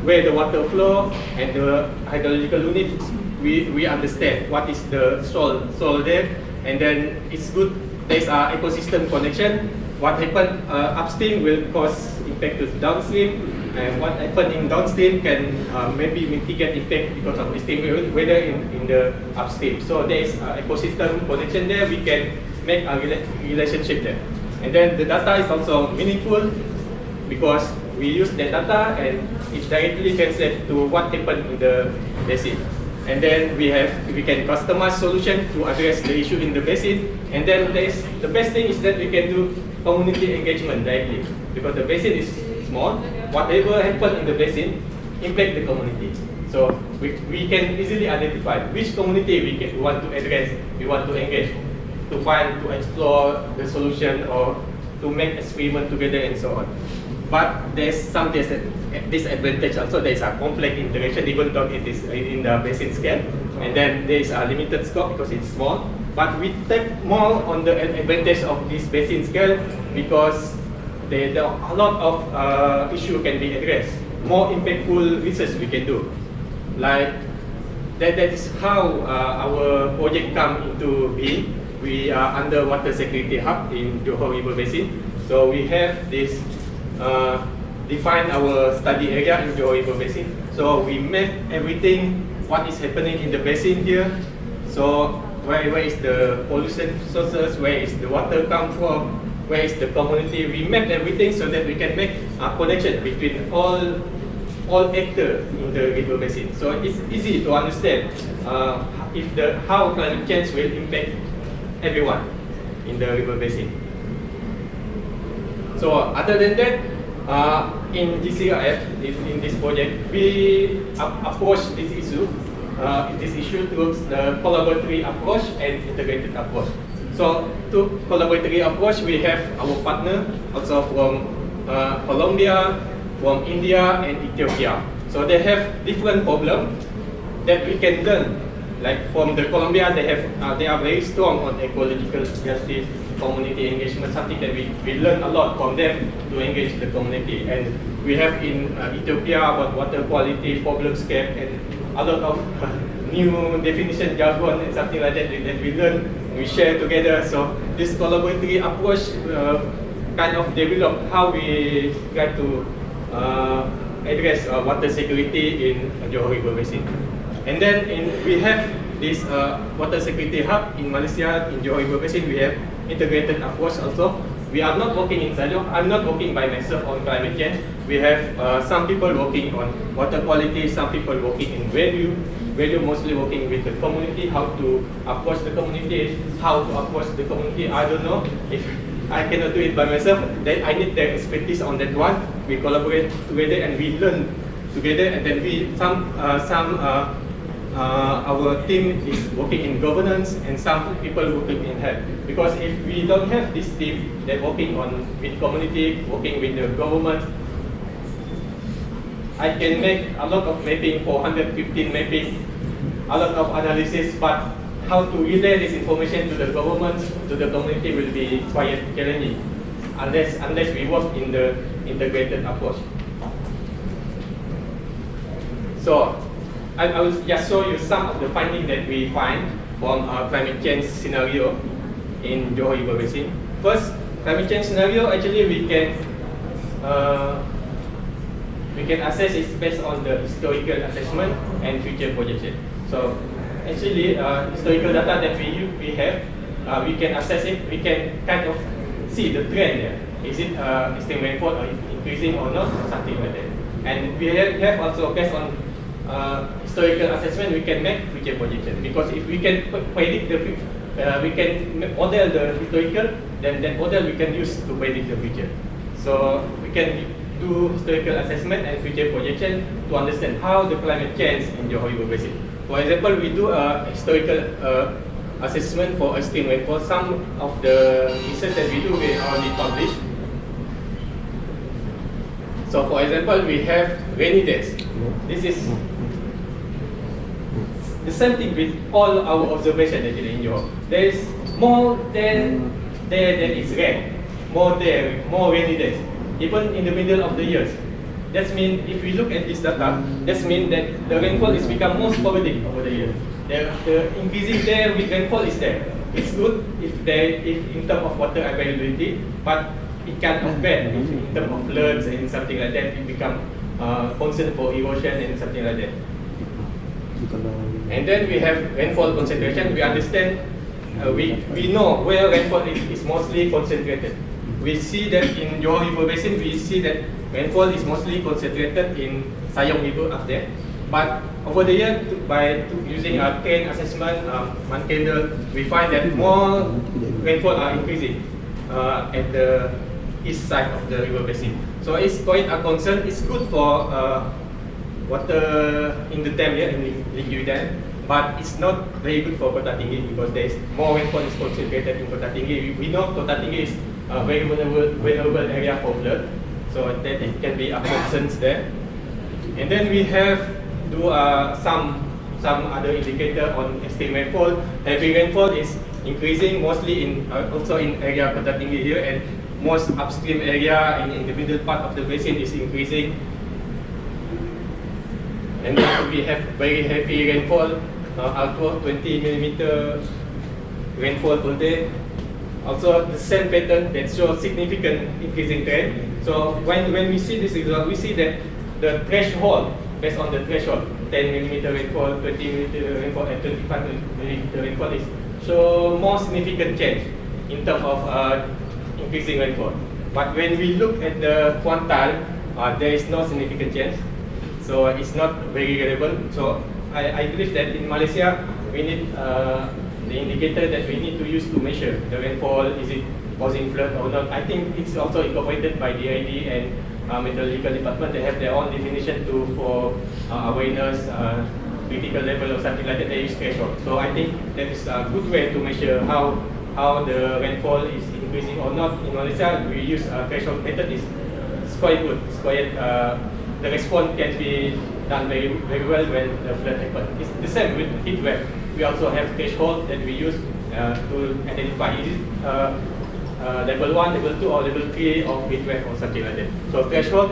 where the water flow, and the hydrological unit. We understand what is the soil there, and then it's good. There's an ecosystem connection. What happened upstream will cause impact to downstream, and what happened in downstream can maybe mitigate impact because of extreme weather in the upstream. So there is an ecosystem connection there. We can make a relationship there. And then the data is also meaningful because we use that data and it directly translates to what happened in the basin. And then we can customize solution to address the issue in the basin. And then the best thing is that we can do community engagement directly because the basin is small. Whatever happens in the basin impact the community. So we can easily identify which community we want to address, we want to engage, to explore the solution or to make experiment together and so on. But there's some disadvantage also. There's a complex interaction even though it is in the basin scale. And then there is a limited scope because it's small. But we take more on the advantage of this basin scale because there are a lot of issues can be addressed. More impactful research we can do. Like that is how our project come into being. We are under Water Security Hub in Johor River Basin. So we have this define our study area in Johor River Basin. So we map everything, what is happening in the basin here. So where is the pollution sources, where is the water come from, where is the community. We map everything so that we can make a connection between all actors in the river basin. So it's easy to understand how climate change will impact everyone in the river basin. So other than that, in GCRF, in this project, we approach this issue towards the collaboratory approach and integrated approach. So to collaboratory approach, we have our partner also from Colombia, from India and Ethiopia. So they have different problems that we can learn. Like from the Colombia, they are very strong on ecological justice, community engagement, something that we learn a lot from them to engage the community. And we have in Ethiopia about water quality, problem scape, and a lot of new definition jargon and something like that we learn, we share together. So this collaborative approach kind of develop how we try to address water security in Johor River Basin. And then we have this water security hub in Malaysia, in Johor River Basin. We have integrated approach also. We are not working in silo. I'm not working by myself on climate change. We have some people working on water quality, some people working in value mostly working with the community, how to approach the community, how to approach the community. I don't know if I cannot do it by myself. Then I need their expertise on that one. We collaborate together and we learn together, and then our team is working in governance and some people working in health. Because if we don't have this team that working with community, working with the government, I can make a lot of mapping, 415 mapping, a lot of analysis, but how to relay this information to the government, to the community will be quite challenging unless we work in the integrated approach. So I will just show you some of the findings that we find from climate change scenario in Johor River Basin. First, climate change scenario, actually we can assess it based on the historical assessment and future projection. So actually, historical data that we have, we can assess it. We can kind of see the trend there. Is it extreme rainfall increasing or not, or something like that. And we have also based on historical assessment, we can make future projection, because if we can predict the future, we can model the historical, then that model we can use to predict the future. So we can do historical assessment and future projection to understand how the climate change in Johor River Basin. For example, we do a historical assessment for extreme rainfall. Some of the research that we do, we already published. So for example, we have rainy days. This is the same thing with all our observation actually in Johor. There is more than there than is rain. More rainy days. Even in the middle of the years. That means if we look at this data, that means that the rainfall is become more sporadic over the years. The increasing there with rainfall is there. It's good if in terms of water availability, but it can of bad in terms of floods and something like that. It become concern for erosion and something like that. And then we have rainfall concentration. We understand, we know where rainfall is mostly concentrated. We see that in Johor River Basin, we see that rainfall is mostly concentrated in Sayong River up there. But over the year, by using our train assessment, Mankendal, we find that more rainfall are increasing at the east side of the river basin. So it's quite a concern. It's good for water in the dam here, in Linggui Dam, but it's not very good for Kota Tinggi because there is more rainfall is concentrated in Kota Tinggi. We know Kota Tinggi is a very vulnerable area for flood, so that it can be a concern there. And then we have do some other indicator on extreme rainfall. Heavy rainfall is increasing mostly in also in area Kota Tinggi here, and most upstream area in the middle part of the basin is increasing. And then we have very heavy rainfall, up to 20 millimeter rainfall per day. Also the same pattern that shows significant increasing trend. So when we see this result, we see that the threshold, based on the threshold, 10 millimeter rainfall, 20 millimeter rainfall, and 25 millimeter rainfall is show more significant change in terms of increasing rainfall. But when we look at the quantile, there is no significant change. So it's not very relevant. So I believe that in Malaysia, we need the indicator that we need to use to measure the rainfall, is it causing flood or not. I think it's also incorporated by DID and Meteorological Department. They have their own definition for awareness, critical level or something like that. They use threshold. So I think that is a good way to measure how the rainfall is increasing or not. In Malaysia, we use a threshold method. It's quite good. It's quite the response can be done very well when the flood happens. It's the same with heat wave. We also have threshold that we use to identify is it level 1, level 2, or level 3 of heat wave or something like that. So threshold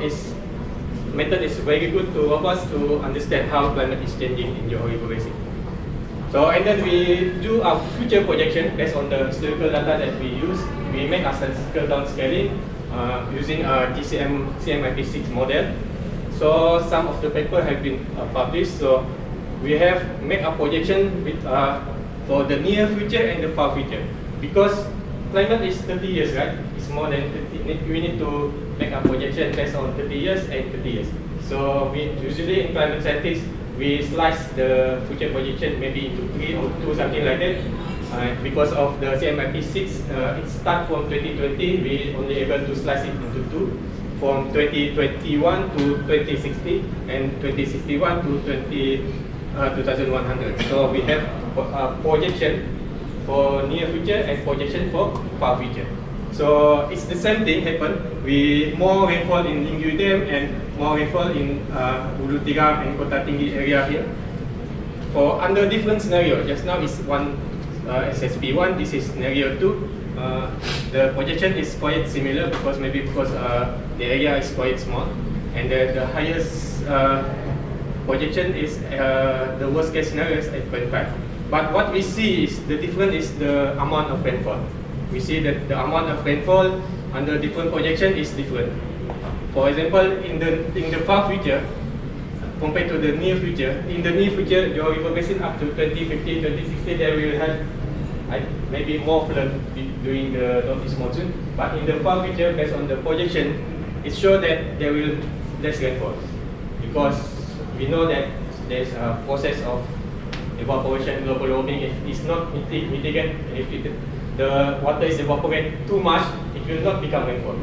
method is very good to help us to understand how climate is changing in Johor River Basin. So and then we do our future projection based on the historical data that we use. We make a statistical downscaling using a CMIP6 model. So some of the paper have been published. So we have made a projection with for the near future and the far future. Because climate is 30 years, right? It's more than 30. We need to make a projection based on 30 years and 30 years. So we usually in climate scientists, we slice the future projection maybe into 3 or 2, something like that. Because of the CMIP6, it starts from 2020, we only able to slice it into 2. From 2021 to 2060 and 2061 to 2100. So we have a projection for near future and projection for far future. So it's the same thing happen. We more rainfall in Linggui Dam and more rainfall in Hulu Tiram and Kota Tinggi area here. For under different scenario, just now is one SSP1, this is scenario 2. The projection is quite similar because the area is quite small, and the highest projection is the worst case scenario is 8.5. But what we see is the difference is the amount of rainfall. we see that the amount of rainfall under different projection is different. For example, in the far future, compared to the near future, in the near future, Johor River Basin up to 2050, 2060, they will have maybe more flood during the northeast monsoon. But in the far future, based on the projection, it shows that there will less rainfall, because we know that there is a process of evaporation, global warming. If it's not mitigated, if the water is evaporated too much, it will not become rainfall.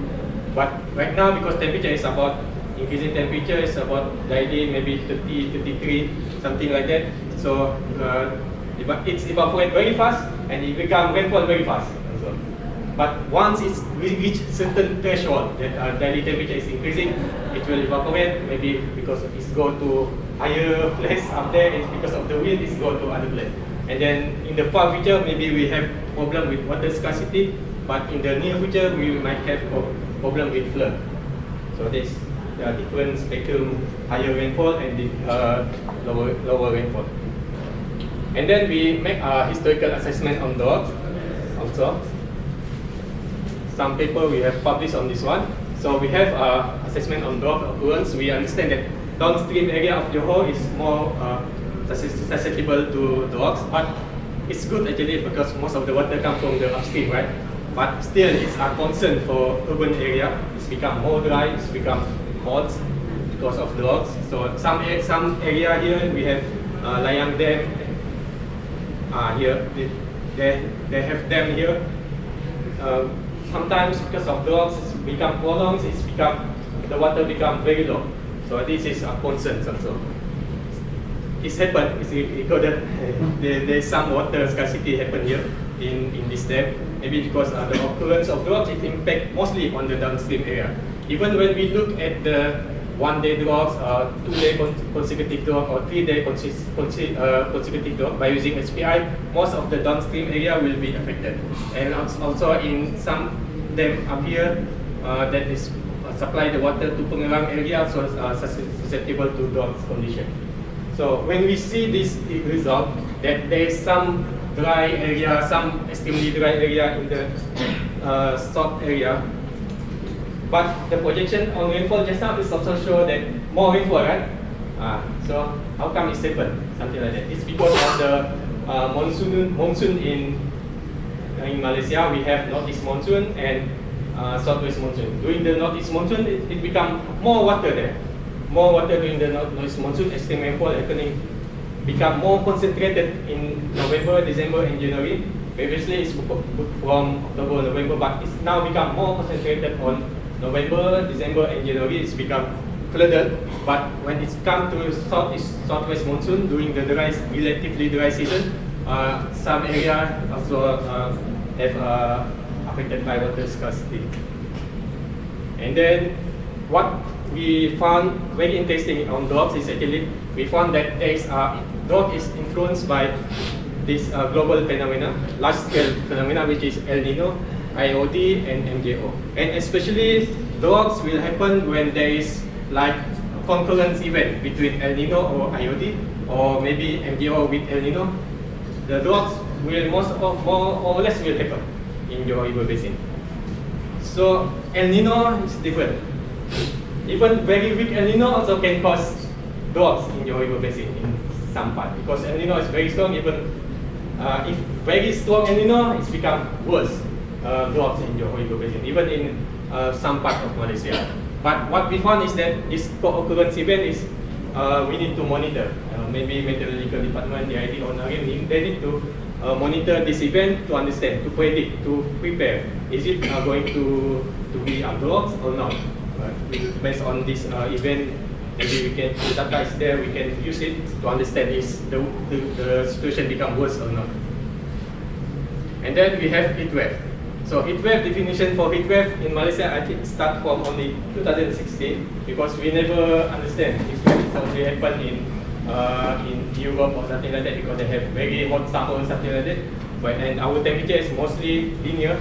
But right now, because temperature is about increasing, temperature is about daily maybe 30, 33, something like that. So it's evaporate very fast and it become rainfall very fast. Also. But once it's reached certain threshold that daily temperature is increasing, it will evaporate. Maybe because it's go to higher place up there, it's because of the wind, it's go to other place. And then in the far future, maybe we have problem with water scarcity, but in the near future, we might have problem with flood. So there's different spectrum, higher rainfall and lower rainfall. And then we make a historical assessment on drought also. Some paper we have published on this one. So we have assessment on drought occurrence. We understand that downstream area of Johor is more susceptible to droughts, but it's good actually because most of the water comes from the upstream, right? But still, it's a concern for urban area. It's become more dry, it's become hot because of droughts. So some area here we have Layang Dam. Here they have dam here. Sometimes because of droughts, it's become prolonged. The water become very low. So this is a concern also. It's happened. There's some water scarcity happen here in this dam. Maybe because the occurrence of drought, it impact mostly on the downstream area. Even when we look at the one-day droughts, 2-day consecutive drought, or 3-day consecutive drought by using SPI, most of the downstream area will be affected. And also in some dam up here that is supply the water to Pengerang area, so susceptible to drought condition. So when we see this result, that there is some dry area, some extremely dry area in the south area, but the projection on rainfall just now is also show that more rainfall, right? So how come it's happened? Something like that. It's because of the monsoon in Malaysia. We have northeast monsoon and southwest monsoon. During the northeast monsoon, it become more water there. More water during the northeast monsoon. Extreme rainfall happening become more concentrated in November, December, and January. Previously, it's from October, November, but it's now become more concentrated on November, December, and January. It's become flooded. But when it's come to southwest monsoon during the relatively dry season, some area also have affected by water scarcity. And then what we found very interesting on droughts is actually we found that there is drought is influenced by this global phenomena, large-scale phenomena, which is El Nino, IOD, and MJO. And especially droughts will happen when there is like concurrent event between El Nino or IOD, or maybe MJO with El Nino. The droughts will more or less will happen in Johor River Basin. So El Nino is different. Even very weak El Nino also can cause droughts in Johor River Basin in some part, because El Nino is very strong. Even if very strong El Nino, it's become worse droughts in Johor River Basin, even in some part of Malaysia. But what we found is that this co-occurrence event is we need to monitor. Maybe meteorological department, the ID or NARIM, they need to monitor this event to understand, to predict, to prepare. Is it going to be a drought or not? Based on this event, maybe we can, the data is there, we can use it to understand is the situation become worse or not. And then we have heat wave. So heat wave definition for heat wave in Malaysia, I think start from only 2016, because we never understand heat wave is only happen in Europe or something like that, because they have very hot summer or something like that. And our temperature is mostly linear,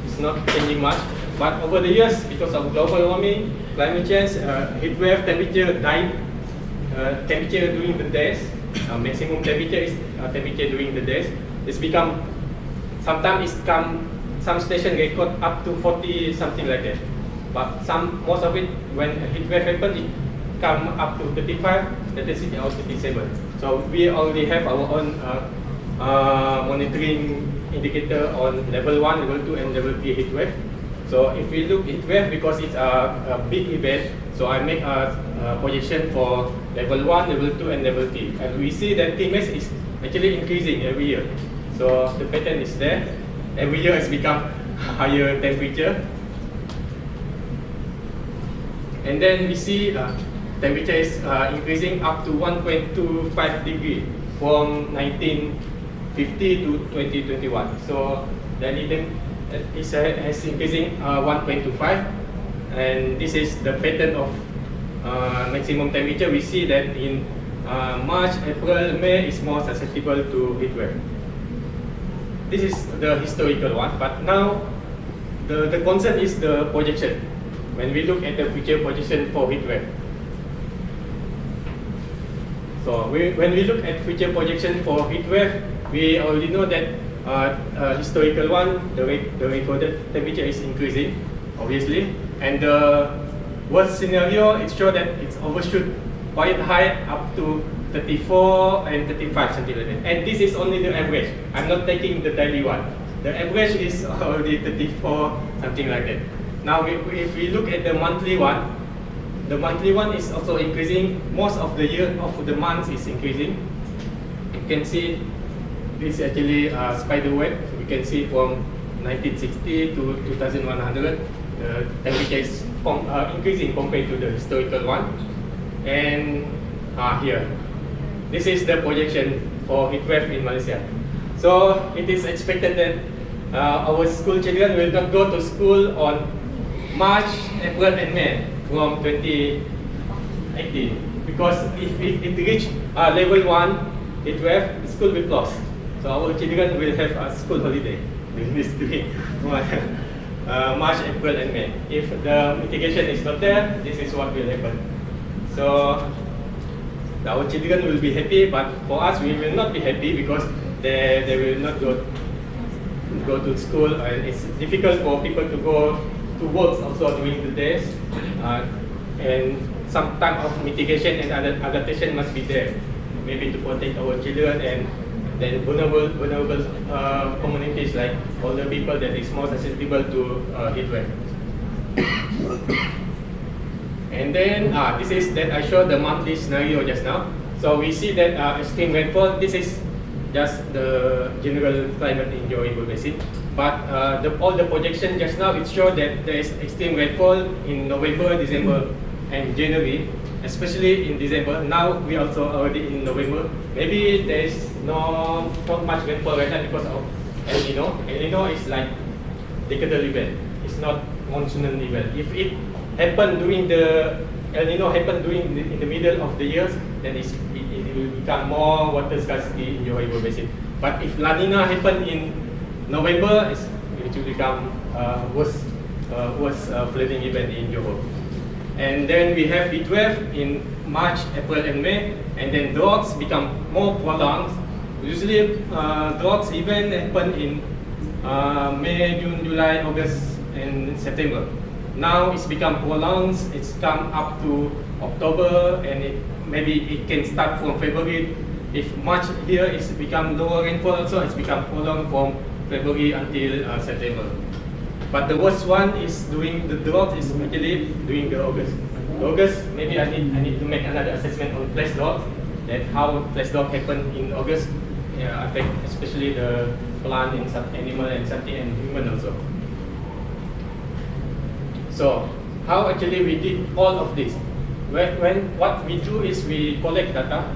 it's not changing much. But over the years, because of global warming, climate change, heat wave temperature died. Temperature during the days, maximum temperature is temperature during the days. It's become, sometimes it's come some station record up to 40 something like that. But most of it, when a heat wave happens, it come up to 35, 36 or 37. So we already have our own monitoring indicator on level 1, level 2 and level 3 heat wave. So if we look heat wave, because it's a big event, so I make a projection for level 1, level 2 and level 3. And we see that TMS is actually increasing every year. So the pattern is there. Every year it's become higher temperature. And then we see temperature is increasing up to 1.25 degree from 1950 to 2021. So then it is increasing 1.25, and this is the pattern of maximum temperature. We see that in March, April, May is more susceptible to heat wave. This is the historical one, but now the concern is the projection. When we look at the future projection for heat wave. So when we look at future projection for heat wave, we already know that historical one, the recorded temperature is increasing, obviously, and the worst scenario, it shows that it's overshoot quite high up to 34 and 35 something like that. And this is only the average. I'm not taking the daily one. The average is already 34 something like that. Now, if we look at the monthly one is also increasing. Most of the year of the months is increasing. You can see this is actually a spider web. We can see from 1960 to 2100, the temperature is increasing compared to the historical one. And here, this is the projection for heat wave in Malaysia. So it is expected that our school children will not go to school on March, April and May from 2018, because if it reach level 1 heat wave, the school will close. So our children will have a school holiday during this 3 March, April and May. If the mitigation is not there, this is what will happen. So our children will be happy, but for us we will not be happy because they will not go to school, and it's difficult for people to go to work also during the days, and some type of mitigation and adaptation must be there, maybe to protect our children and then vulnerable communities like older people that is more susceptible to heat wave. And then this is that I showed the monthly scenario just now. So we see that extreme rainfall. This is just the general climate in Johor Bahru Basin. But all the projection just now, it showed that there is extreme rainfall in November, December, and January, especially in December. Now we also already in November. Maybe there is not much rainfall right now because of El Nino. El Nino is like decadal event. It's not monsoonal event. If it happened during the El Nino happened in the middle of the years, then it will become more water scarcity in Johor Bahru Basin. But if La Nina happened in November, it will become worse flooding event in Johor. And then we have heat wave in March, April and May, and then droughts become more prolonged. Usually droughts even happen in May, June, July, August and September. Now it's become prolonged, it's come up to October, and maybe it can start from February. If March here is become lower rainfall also, it's become prolonged from February until September. But the worst one is during the drought is actually during the August. August, maybe I need to make another assessment on flash drought, that how flash drought happen in August, affect especially the plant and some animal and something and human also. So how actually we did all of this? What we do is we collect data.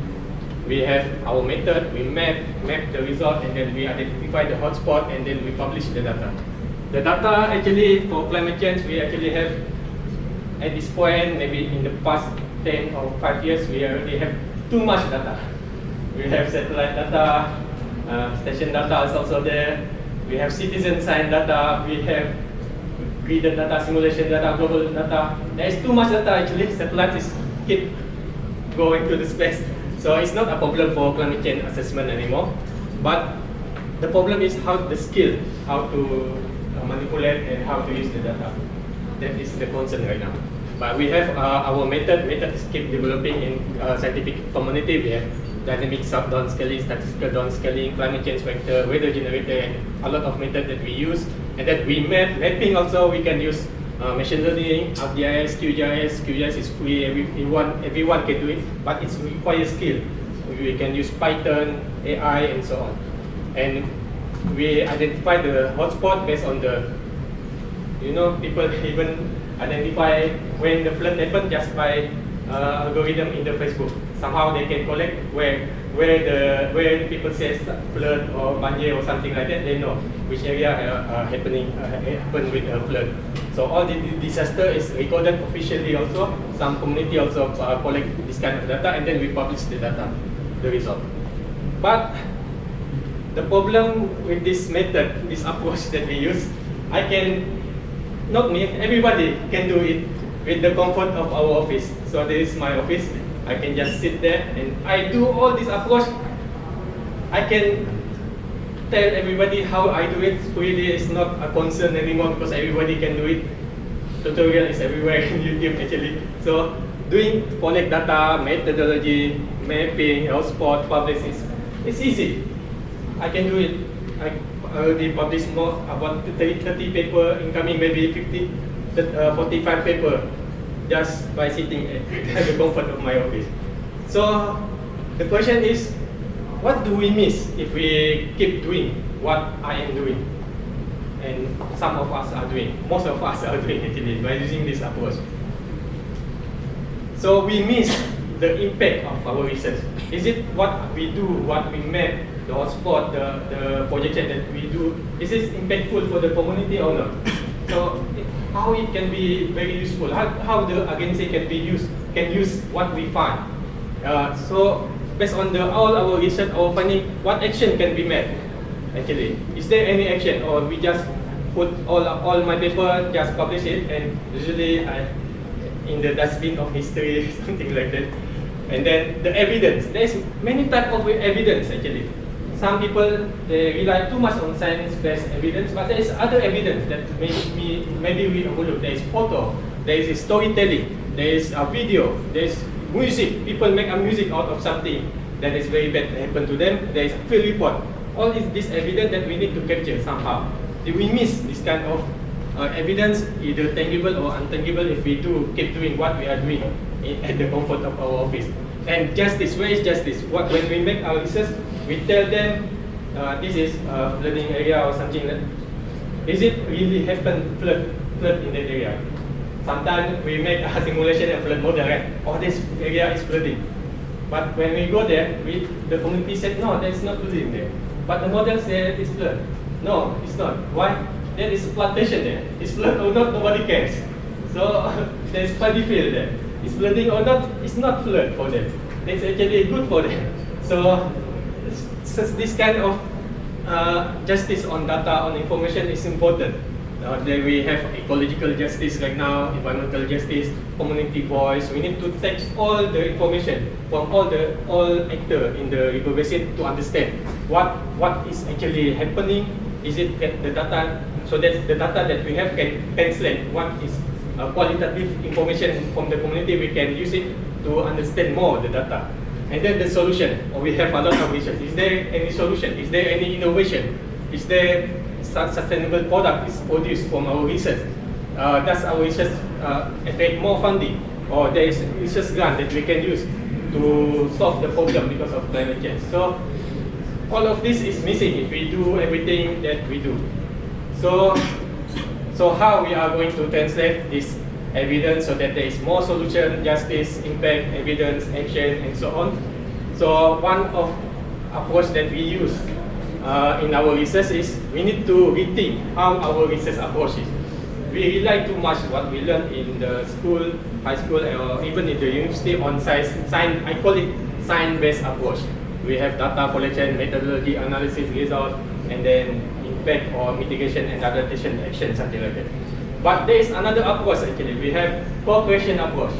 We have our method, we map the result, and then we identify the hotspot, and then we publish the data. The data actually for climate change, we actually have at this point, maybe in the past 10 or 5 years, we already have too much data. We have satellite data, station data is also there. We have citizen science data, we have grid data, simulation data, global data. There is too much data actually. Satellite is keep going to the space. So it's not a problem for climate change assessment anymore. But the problem is how the skill, how to manipulate and how to use the data. That is the concern right now. But we have our methods keep developing in scientific community. We have dynamic downscaling, statistical downscaling, climate change factor, weather generator, and a lot of methods that we use. And that we mapping also, we can use machine learning, ArcGIS, QGIS. QGIS is free, everyone can do it, but it requires skill. We can use Python, AI, and so on. And we identify the hotspot based on the, people even identify when the flood happened just by algorithm in the Facebook. Somehow they can collect where people say flood or banjir or something like that. They know which area happened with a flood. So all the disaster is recorded officially also. Some community also collect this kind of data, and then we publish the data, the result. But the problem with this method, this approach that we use, not me, everybody can do it with the comfort of our office. So this is my office. I can just sit there and I do all this approach. I can tell everybody how I do it. Really, it's not a concern anymore because everybody can do it. Tutorial is everywhere in YouTube actually. So collect data, methodology, mapping, hotspot, publish it's easy. I can do it. I already published more, about 30 paper incoming, maybe 45 paper just by sitting at the comfort of my office. So the question is, what do we miss if we keep doing what I am doing? And some of us are doing, most of us are doing actually by using this approach. So we miss the impact of our research. Is it what we do, what we map, the hotspot, the projection that we do, is it impactful for the community or not? So how it can be very useful, how the agency can use what we find. So based on all our research, our finding, what action can be made actually? Is there any action, or we just put all my paper, just publish it, and usually in the dustbin of history, something like that. And then the evidence, there's many types of evidence actually. Some people, they rely too much on science-based evidence, but there is other evidence that maybe we overlook. There is photo, there is storytelling, there is a video, there is music. People make a music out of something that is very bad that happened to them. There is a field report. All this evidence that we need to capture somehow. If we miss this kind of evidence, either tangible or untangible, if we keep doing what we are doing at the comfort of our office. And justice, where is justice? When we make our research, we tell them this is a flooding area or something like that. Is it really happen flood in that area? Sometimes we make a simulation and flood model, right? Oh, this area is flooding. But when we go there, the community said, no, there's not flooding there. But the model said it's flood. No, it's not. Why? There is a plantation there. It's flood or not, nobody cares. So there's paddy field there. It's flooding or not, it's not flood for them. It's actually good for them. So this kind of justice on data, on information is important. Then we have ecological justice right now, environmental justice, community voice. We need to take all the information from all actors in the river basin to understand what is actually happening. Is it the data, so that the data that we have can translate what is qualitative information from the community. We can use it to understand more the data. And then the solution, we have a lot of research. Is there any solution? Is there any innovation? Is there sustainable product is produced from our research? Does our research attract more funding? Or there is research grant that we can use to solve the problem because of climate change? So all of this is missing if we do everything that we do. So how we are going to translate this evidence so that there is more solution, justice, impact, evidence, action, and so on. So one of approach that we use in our research is we need to rethink how our research approach is. We rely too much what we learn in the school, high school, or even in the university on science. I call it science-based approach. We have data collection, methodology, analysis, result, and then impact or mitigation and adaptation action, something like that. But there is another approach actually. We have cooperation approach.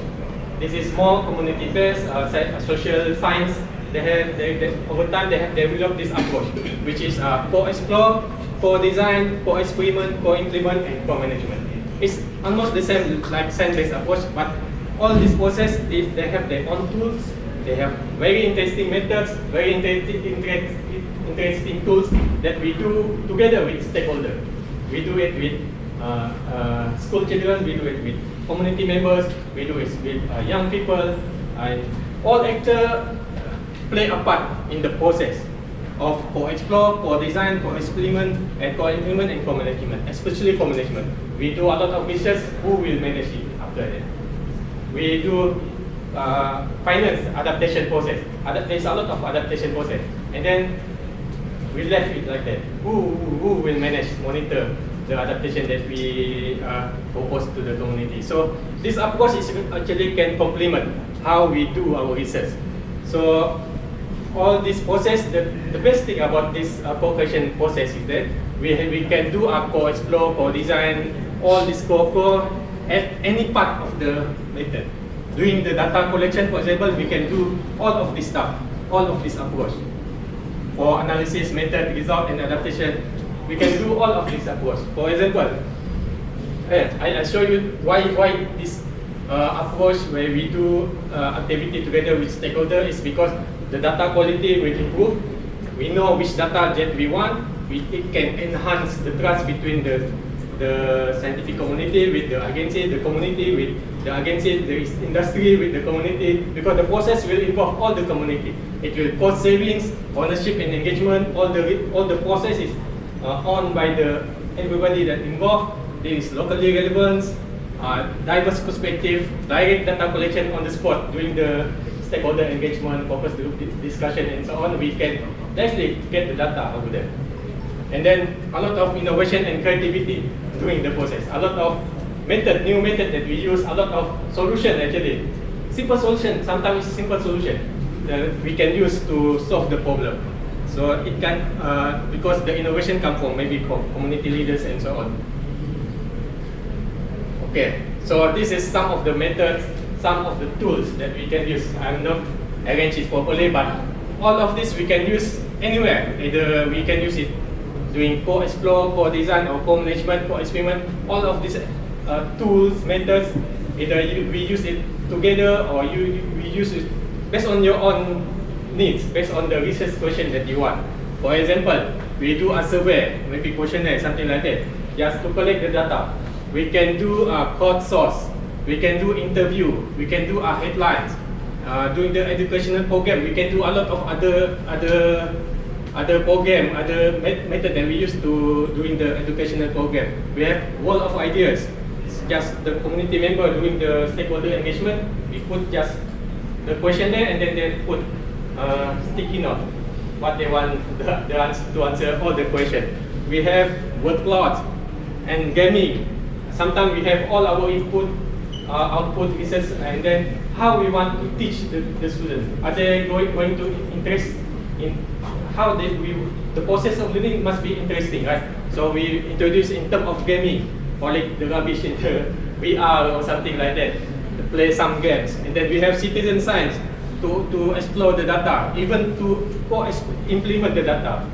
This is more community-based, social science. Over time they have developed this approach, which is co-explore, co-design, co-experiment, co-implement, and co-management. It's almost the same like science-based approach, but all this process, they have their own tools. They have very interesting methods, very interesting tools that we do together with stakeholders. We do it with school children, we do it with community members, we do it with young people, and all actors play a part in the process of co-explore, co-design, co-experiment, and co-implement and co-management, especially co-management. We do a lot of research, who will manage it after that. We do finance adaptation process. There's a lot of adaptation process. And then we left it like that. Who will manage, monitor the adaptation that we propose to the community? So this approach is actually can complement how we do our research. So all this process, the best thing about this co-creation process is that we can do a co-explore, co-design, all this co at any part of the method. Doing the data collection, for example, we can do all of this stuff, all of this approach. For analysis, method, result, and adaptation, we can do all of this approach. For example, I show you why this approach where we do activity together with stakeholders is because the data quality will improve. We know which data that we want. It can enhance the trust between the scientific community with the agency, the community with the agency, the industry with the community, because the process will involve all the community. It will cost savings, ownership and engagement, all the process is owned by everybody that involved. There is locally relevance, diverse perspective, direct data collection on the spot during the stakeholder engagement, focus group discussion and so on. We can actually get the data over there. And then a lot of innovation and creativity during the process. A lot of new method that we use, a lot of solution actually. Simple solution, sometimes simple solution that we can use to solve the problem. So it can, because the innovation comes from maybe community leaders and so on. Okay, so this is some of the methods, some of the tools that we can use. I'm not arranged it properly, but all of this we can use anywhere. Either we can use it doing co-explore, co-design, or co-management, co-experiment. All of these tools, methods, either we use it together or we use it based on your own needs, based on the research question that you want. For example, we do a survey, maybe questionnaire, something like that, just to collect the data. We can do a crowdsource, we can do interview, we can do headlines. Doing the educational program, we can do a lot of other program, other method that we use to doing the educational program. We have wall of ideas. It's just the community member doing the stakeholder engagement. We put just the questionnaire and then they put sticky note what they want the answer to answer all the question. We have word cloud and gaming. Sometimes we have all our input, output research, and then how we want to teach the students. Are they going to interest in how the process of learning must be interesting, right? So we introduce in terms of gaming, collect the rubbish in the VR or something like that, to play some games. And then we have citizen science to explore the data, even to implement the data.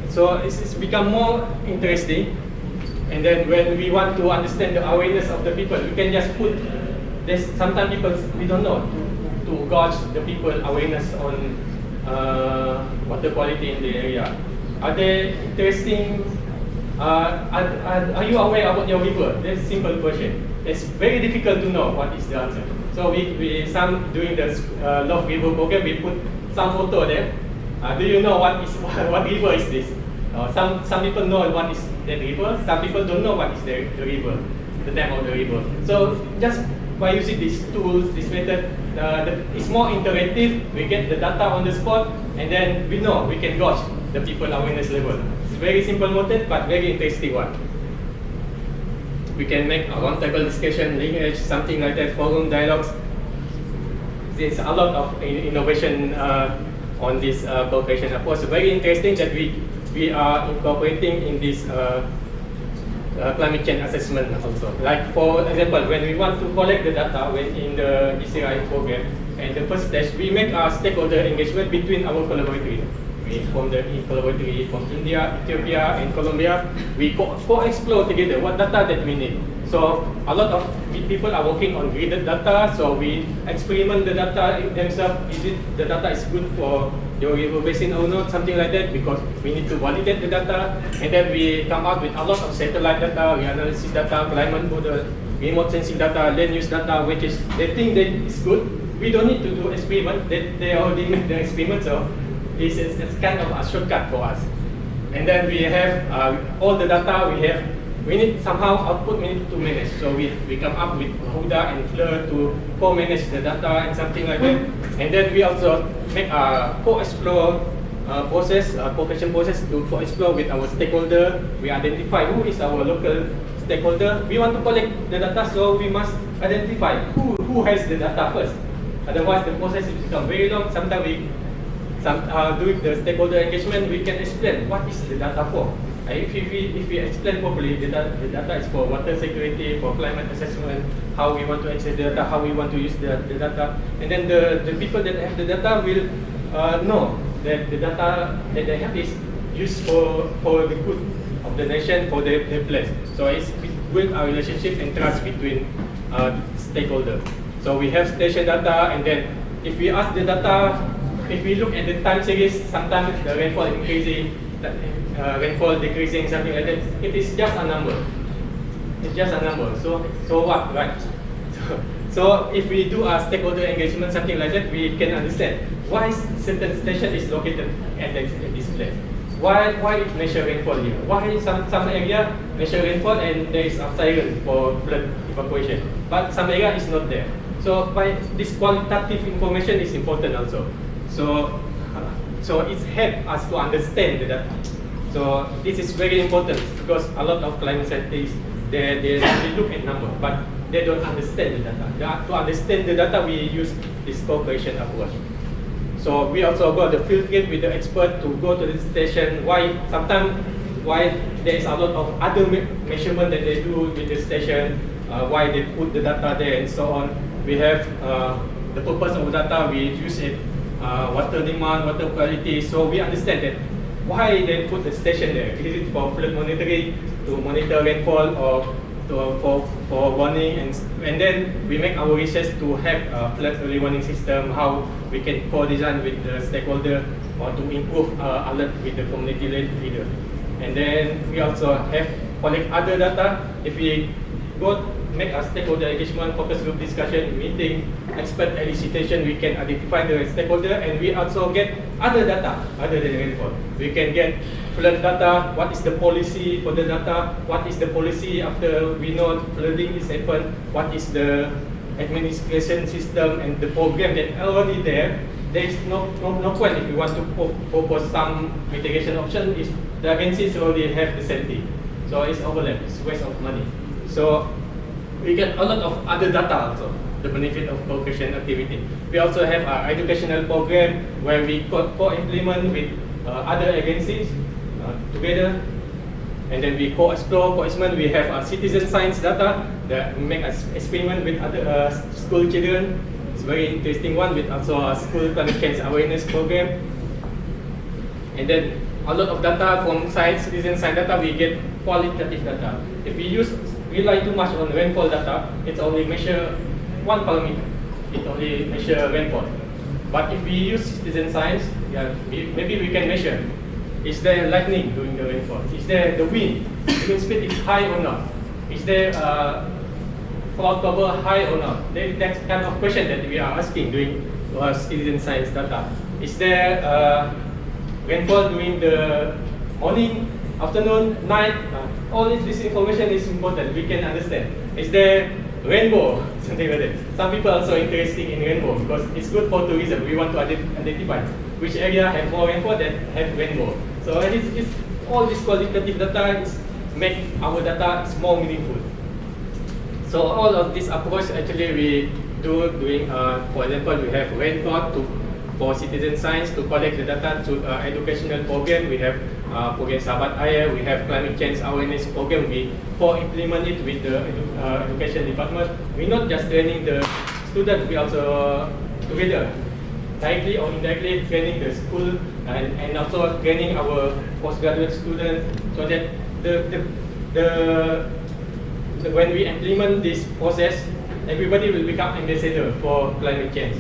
So it's become more interesting. And then when we want to understand the awareness of the people, we can just put, sometimes people, we don't know, to gauge the people awareness on water quality in the area. Are they interesting? Are you aware about your river? That's a simple question. It's very difficult to know what is the answer. So we during the Love River program, we put some photo there. Do you know what river is this? Some people know what is that river. Some people don't know what is the river, the name of the river. So just by using these tools, this method, it's more interactive. We get the data on the spot, and then we know we can gauge the people awareness level. It's a very simple method, but very interesting one. We can make a roundtable discussion, linkage, something like that, forum dialogues. There's a lot of innovation on this cooperation approach. Very interesting that we are incorporating in this climate change assessment also. Like for example, when we want to collect the data in the DCI program, and the first stage, we make a stakeholder engagement between our collaborators. from the collaboratory from India, Ethiopia, and Colombia. We co-explore together what data that we need. So a lot of people are working on graded data. So we experiment the data themselves. The data is good for your river basin or not, something like that, because we need to validate the data, and then we come out with a lot of satellite data, analysis data, climate model, remote sensing data, land use data, which is they think that is good. We don't need to do experiment. They already made the experiment, so it's kind of a shortcut for us. And then we have all the data we have. We need somehow output we need to manage. So we come up with Huda and Fleur to co-manage the data and something like that. And then we also make a co-explore process, co-creation process to co-explore with our stakeholder. We identify who is our local stakeholder. We want to collect the data, so we must identify who has the data first. Otherwise, the process will become very long. Sometimes doing the stakeholder engagement, we can explain what is the data for. If we explain properly, the data is for water security, for climate assessment, how we want to access the data, how we want to use the data, and then the people that have the data will know that the data that they have is used for the good of the nation, for their place. So it's build a relationship and trust between stakeholders. So we have station data, and then if we ask the data, if we look at the time series, sometimes the rainfall increasing, rainfall decreasing, something like that. It is just a number. It's just a number. So what, right? So if we do a stakeholder engagement, something like that, we can understand why certain station is located at this place. Why it measure rainfall here? Why some area measure rainfall and there is a siren for flood evacuation, but some area is not there. So by this qualitative information is important also. So it's help us to understand the data. So this is very important because a lot of climate scientists they look at number, but they don't understand the data. To understand the data, we use this co-creation approach. So we also got the field trip with the expert to go to the station. Why there is a lot of other measurement that they do with the station, why they put the data there and so on. We have the purpose of data, we use it, water demand, water quality, so we understand that why they put the station there. Is it for flood monitoring, to monitor rainfall, or for warning, and then we make our research to have a flood early warning system, how we can co-design with the stakeholder or to improve alert with the community leader. And then we also have collect other data. If we go make a stakeholder engagement, focus group discussion, meeting, expert elicitation, we can identify the stakeholder, and we also get other data other than rainfall. We can get flood data, what is the policy for the data, what is the policy after we know flooding is happened, what is the administration system and the program that already there. There is no point if you want to propose some mitigation option, if the agencies already have the same thing. So it's overlap, it's waste of money. So we get a lot of other data also, the benefit of co-creation activity. We also have an educational program where we co-implement with other agencies together, and then we co-explore, co-experiment. We have citizen science data that we make an experiment with other school children. It's a very interesting one, with also a school climate change awareness program. And then a lot of data from science, citizen science data, we get qualitative data. If we rely too much on rainfall data, it only measure one parameter. It only measure rainfall. But if we use citizen science, maybe we can measure, is there lightning during the rainfall? Is there the wind? The wind speed is high or not? Is there cloud cover high or not? That's kind of question that we are asking during citizen science data. Is there rainfall during the morning, afternoon, night? All this information is important. We can understand. Is there rainbow? Something like that. Some people are also interested in rainbow because it's good for tourism. We want to identify which area have more rainfall that have rainbow. So it's all this qualitative data make our data more meaningful. So all of this approach actually we doing. For example, we have rainfall for citizen science to collect the data to educational program. We have program Sahabat Air. We have climate change awareness program. We co-implement it with the education department. We're not just training the students, we also together, directly or indirectly, training the school and also training our postgraduate students so that when we implement this process, everybody will become ambassador for climate change,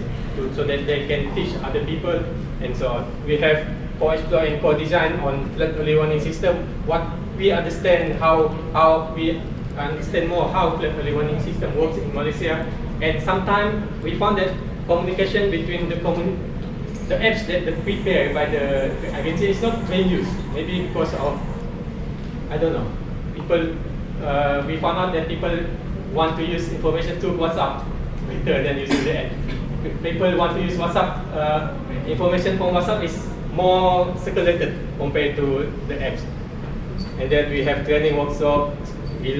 so that they can teach other people and so on. We have co-explore and co-design on flood early warning system. What we understand how we understand more how flood early warning system works in Malaysia, and sometimes we found that communication between the apps that are prepared by the agency is not being used. Maybe because of, I don't know, people. We found out that people want to use information through WhatsApp better than using the app. People want to use WhatsApp. Information from WhatsApp is more circulated compared to the apps. And then we have training workshops. We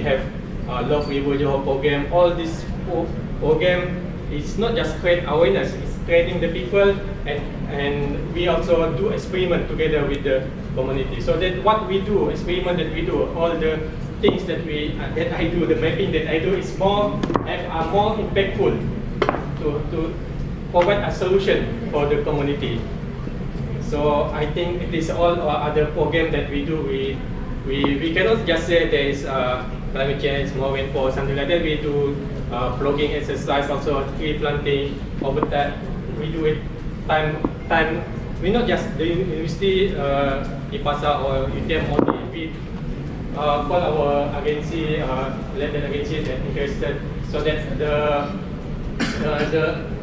have Love Vivo Johor program. All this program is not just create awareness, it's training the people, and we also do experiment together with the community. So that what we do, experiment that we do, all the things that I do, the mapping that I do is are more impactful to provide a solution for the community. So I think it is all other program that we do. We cannot just say there is climate change, more rainfall, something like that. We do plugging exercise, also tree planting. Over that, we do it time. We not just the university, IPASA or UTM only. We call our agency, related agency that interested, so that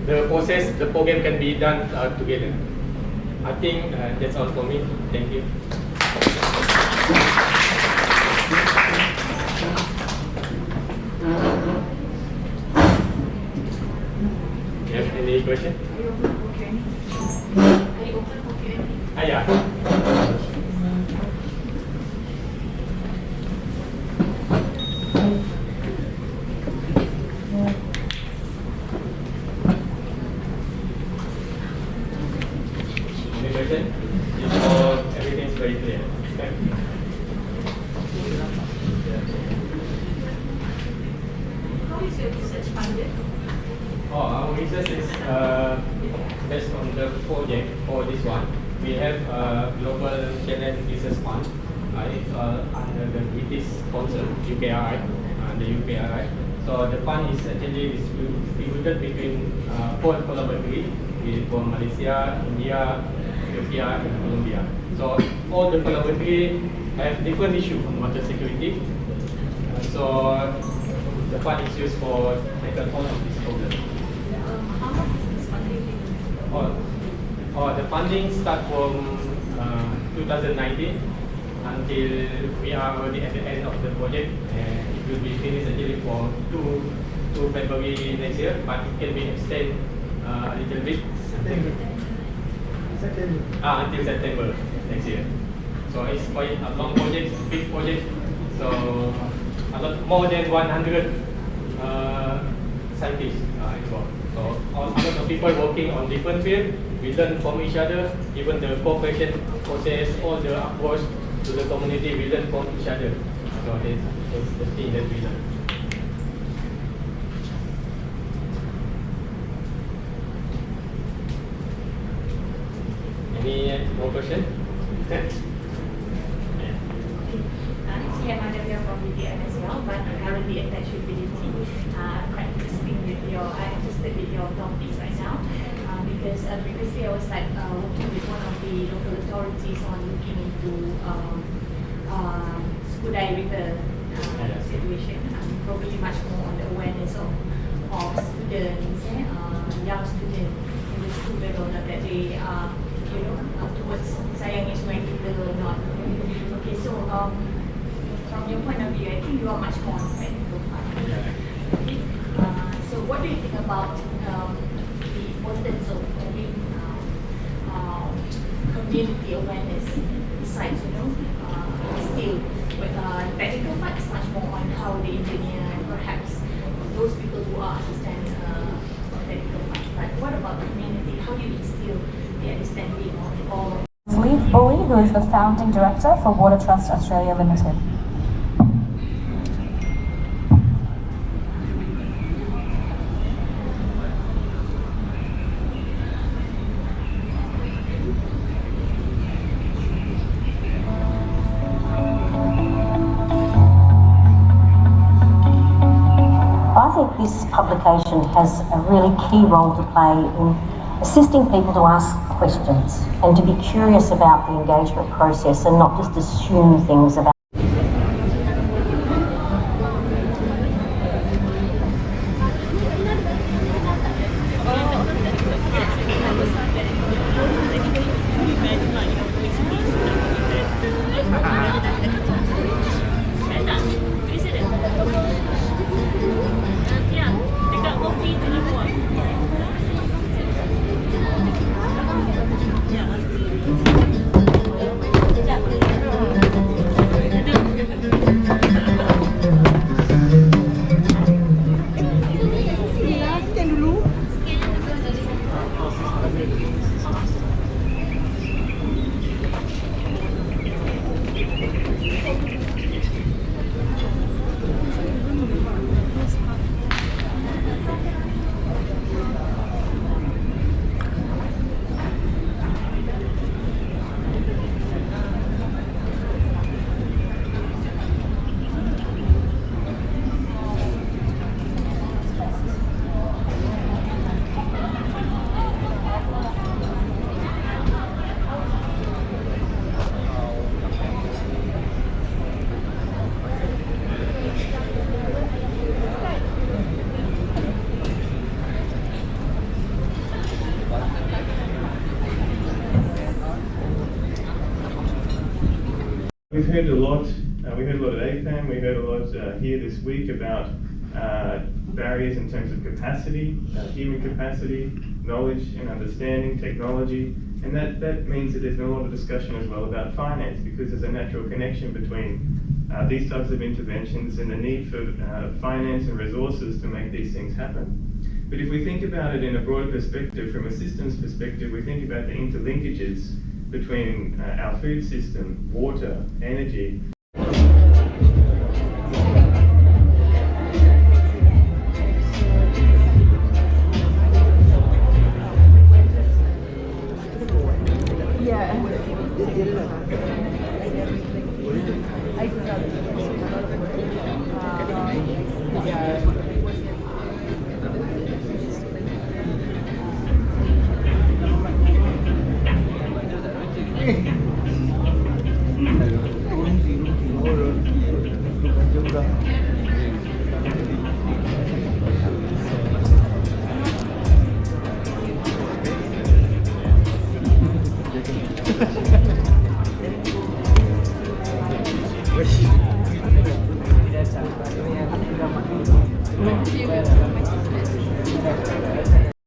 the process, the program can be done together. I think that's all for me. Thank you. You have any question? Are you open for Q&A? Are you open for Q&A? Yeah. Any question? Everything's very clear. How is your research funded? Our research is based on the project for this one. We have a Global Challenge Research Fund. It's under the British Council, UKRI, the UKRI. So the fund is actually distributed between 4 collaborators from Malaysia, India, Ethiopia, and Colombia. So all the collaborators have different issues on water security. So the fund is used for tackle all of these problems. How much is this funding? The funding starts from 2019 until we are already at the end of the project, and it will be finished actually for 2 February next year, but it can be extended a little bit until September next year. So it's quite a long project, big project. So a lot more than 100 scientists involved. So a lot of people working on different fields. We learn from each other. Even the cooperation process, all the approach to the community, we learn from each other. So that's the thing that we learn. Any more question? Actually, I'm Aditya from VTN as well, but currently attached with BDT. Quite interesting with I'm interested with your topics right now, because previously I was working with one of the local authorities on looking into Skudai River situation, probably much more on the awareness of students, young students in the school level, that they towards sayang sungai kita not. Okay, so from your point of view, I think you are much more on the technical part. Okay. So what do you think about the importance of having community awareness besides, still technical part is much more on how the engineer and perhaps those people who understand technical part. But what about the community? How do you instill the understanding of all? Lee Oli, who is the founding director for Water Trust Australia Limited. this publication has a really key role to play in assisting people to ask questions and to be curious about the engagement process and not just assume things about We've heard a lot. We heard a lot at AFAM. We heard a lot here this week about barriers in terms of capacity, human capacity, knowledge and understanding, technology, and that means that there's been a lot of discussion as well about finance, because there's a natural connection between these types of interventions and the need for finance and resources to make these things happen. But if we think about it in a broader perspective, from a systems perspective, we think about the interlinkages between our food system, water, energy.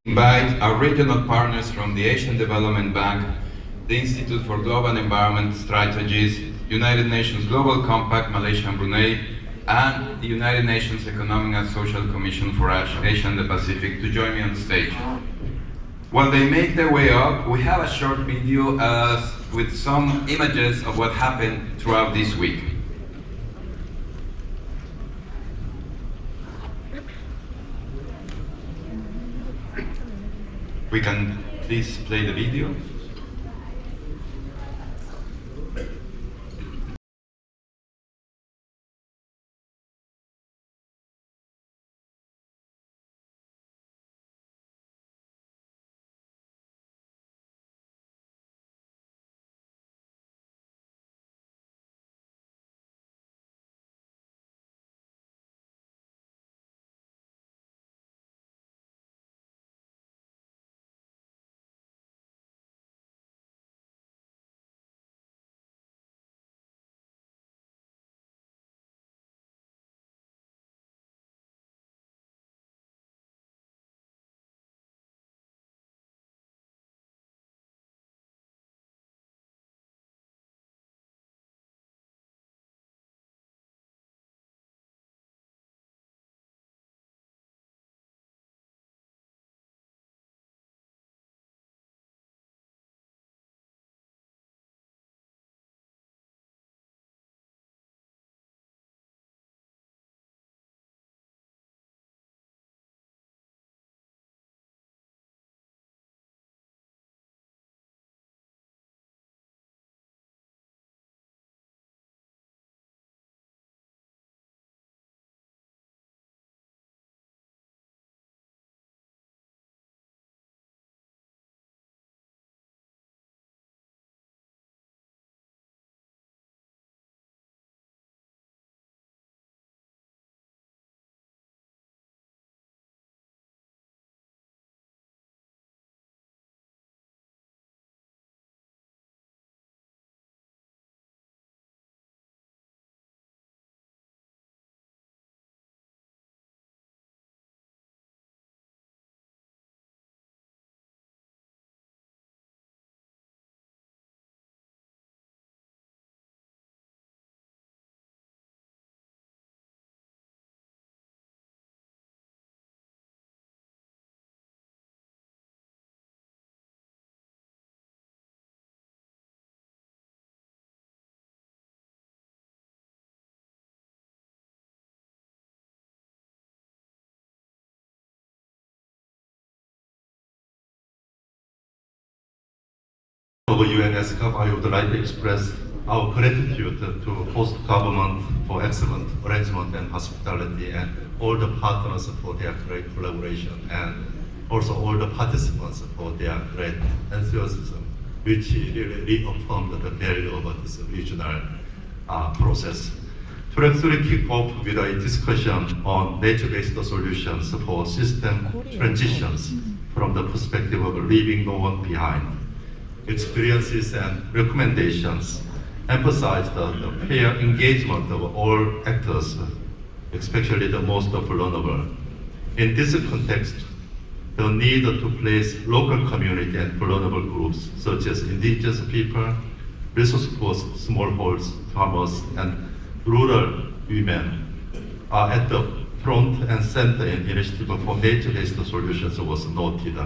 Invite our regional partners from the Asian Development Bank, the Institute for Global Environment Strategies, United Nations Global Compact, Malaysia and Brunei, and the United Nations Economic and Social Commission for Asia and the Pacific to join me on stage. While they make their way up, we have a short video with some images of what happened throughout this week. We can please play the video. Of UNESCOP, I would like to express our gratitude to host government for excellent arrangement and hospitality, and all the partners for their great collaboration, and also all the participants for their great enthusiasm, which really reaffirmed the value of this regional process. To actually kick off with a discussion on nature-based solutions for system transitions from the perspective of leaving no one behind. Experiences and recommendations emphasize the fair engagement of all actors, especially the most vulnerable. In this context, the need to place local community and vulnerable groups such as indigenous people, resource-poor smallholder farmers, and rural women are at the front and center in initiative for nature-based solutions was noted.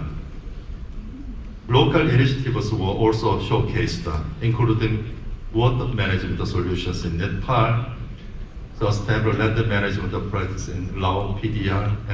Local initiatives were also showcased, including water management solutions in Nepal, sustainable land management practices in Laos, PDR, and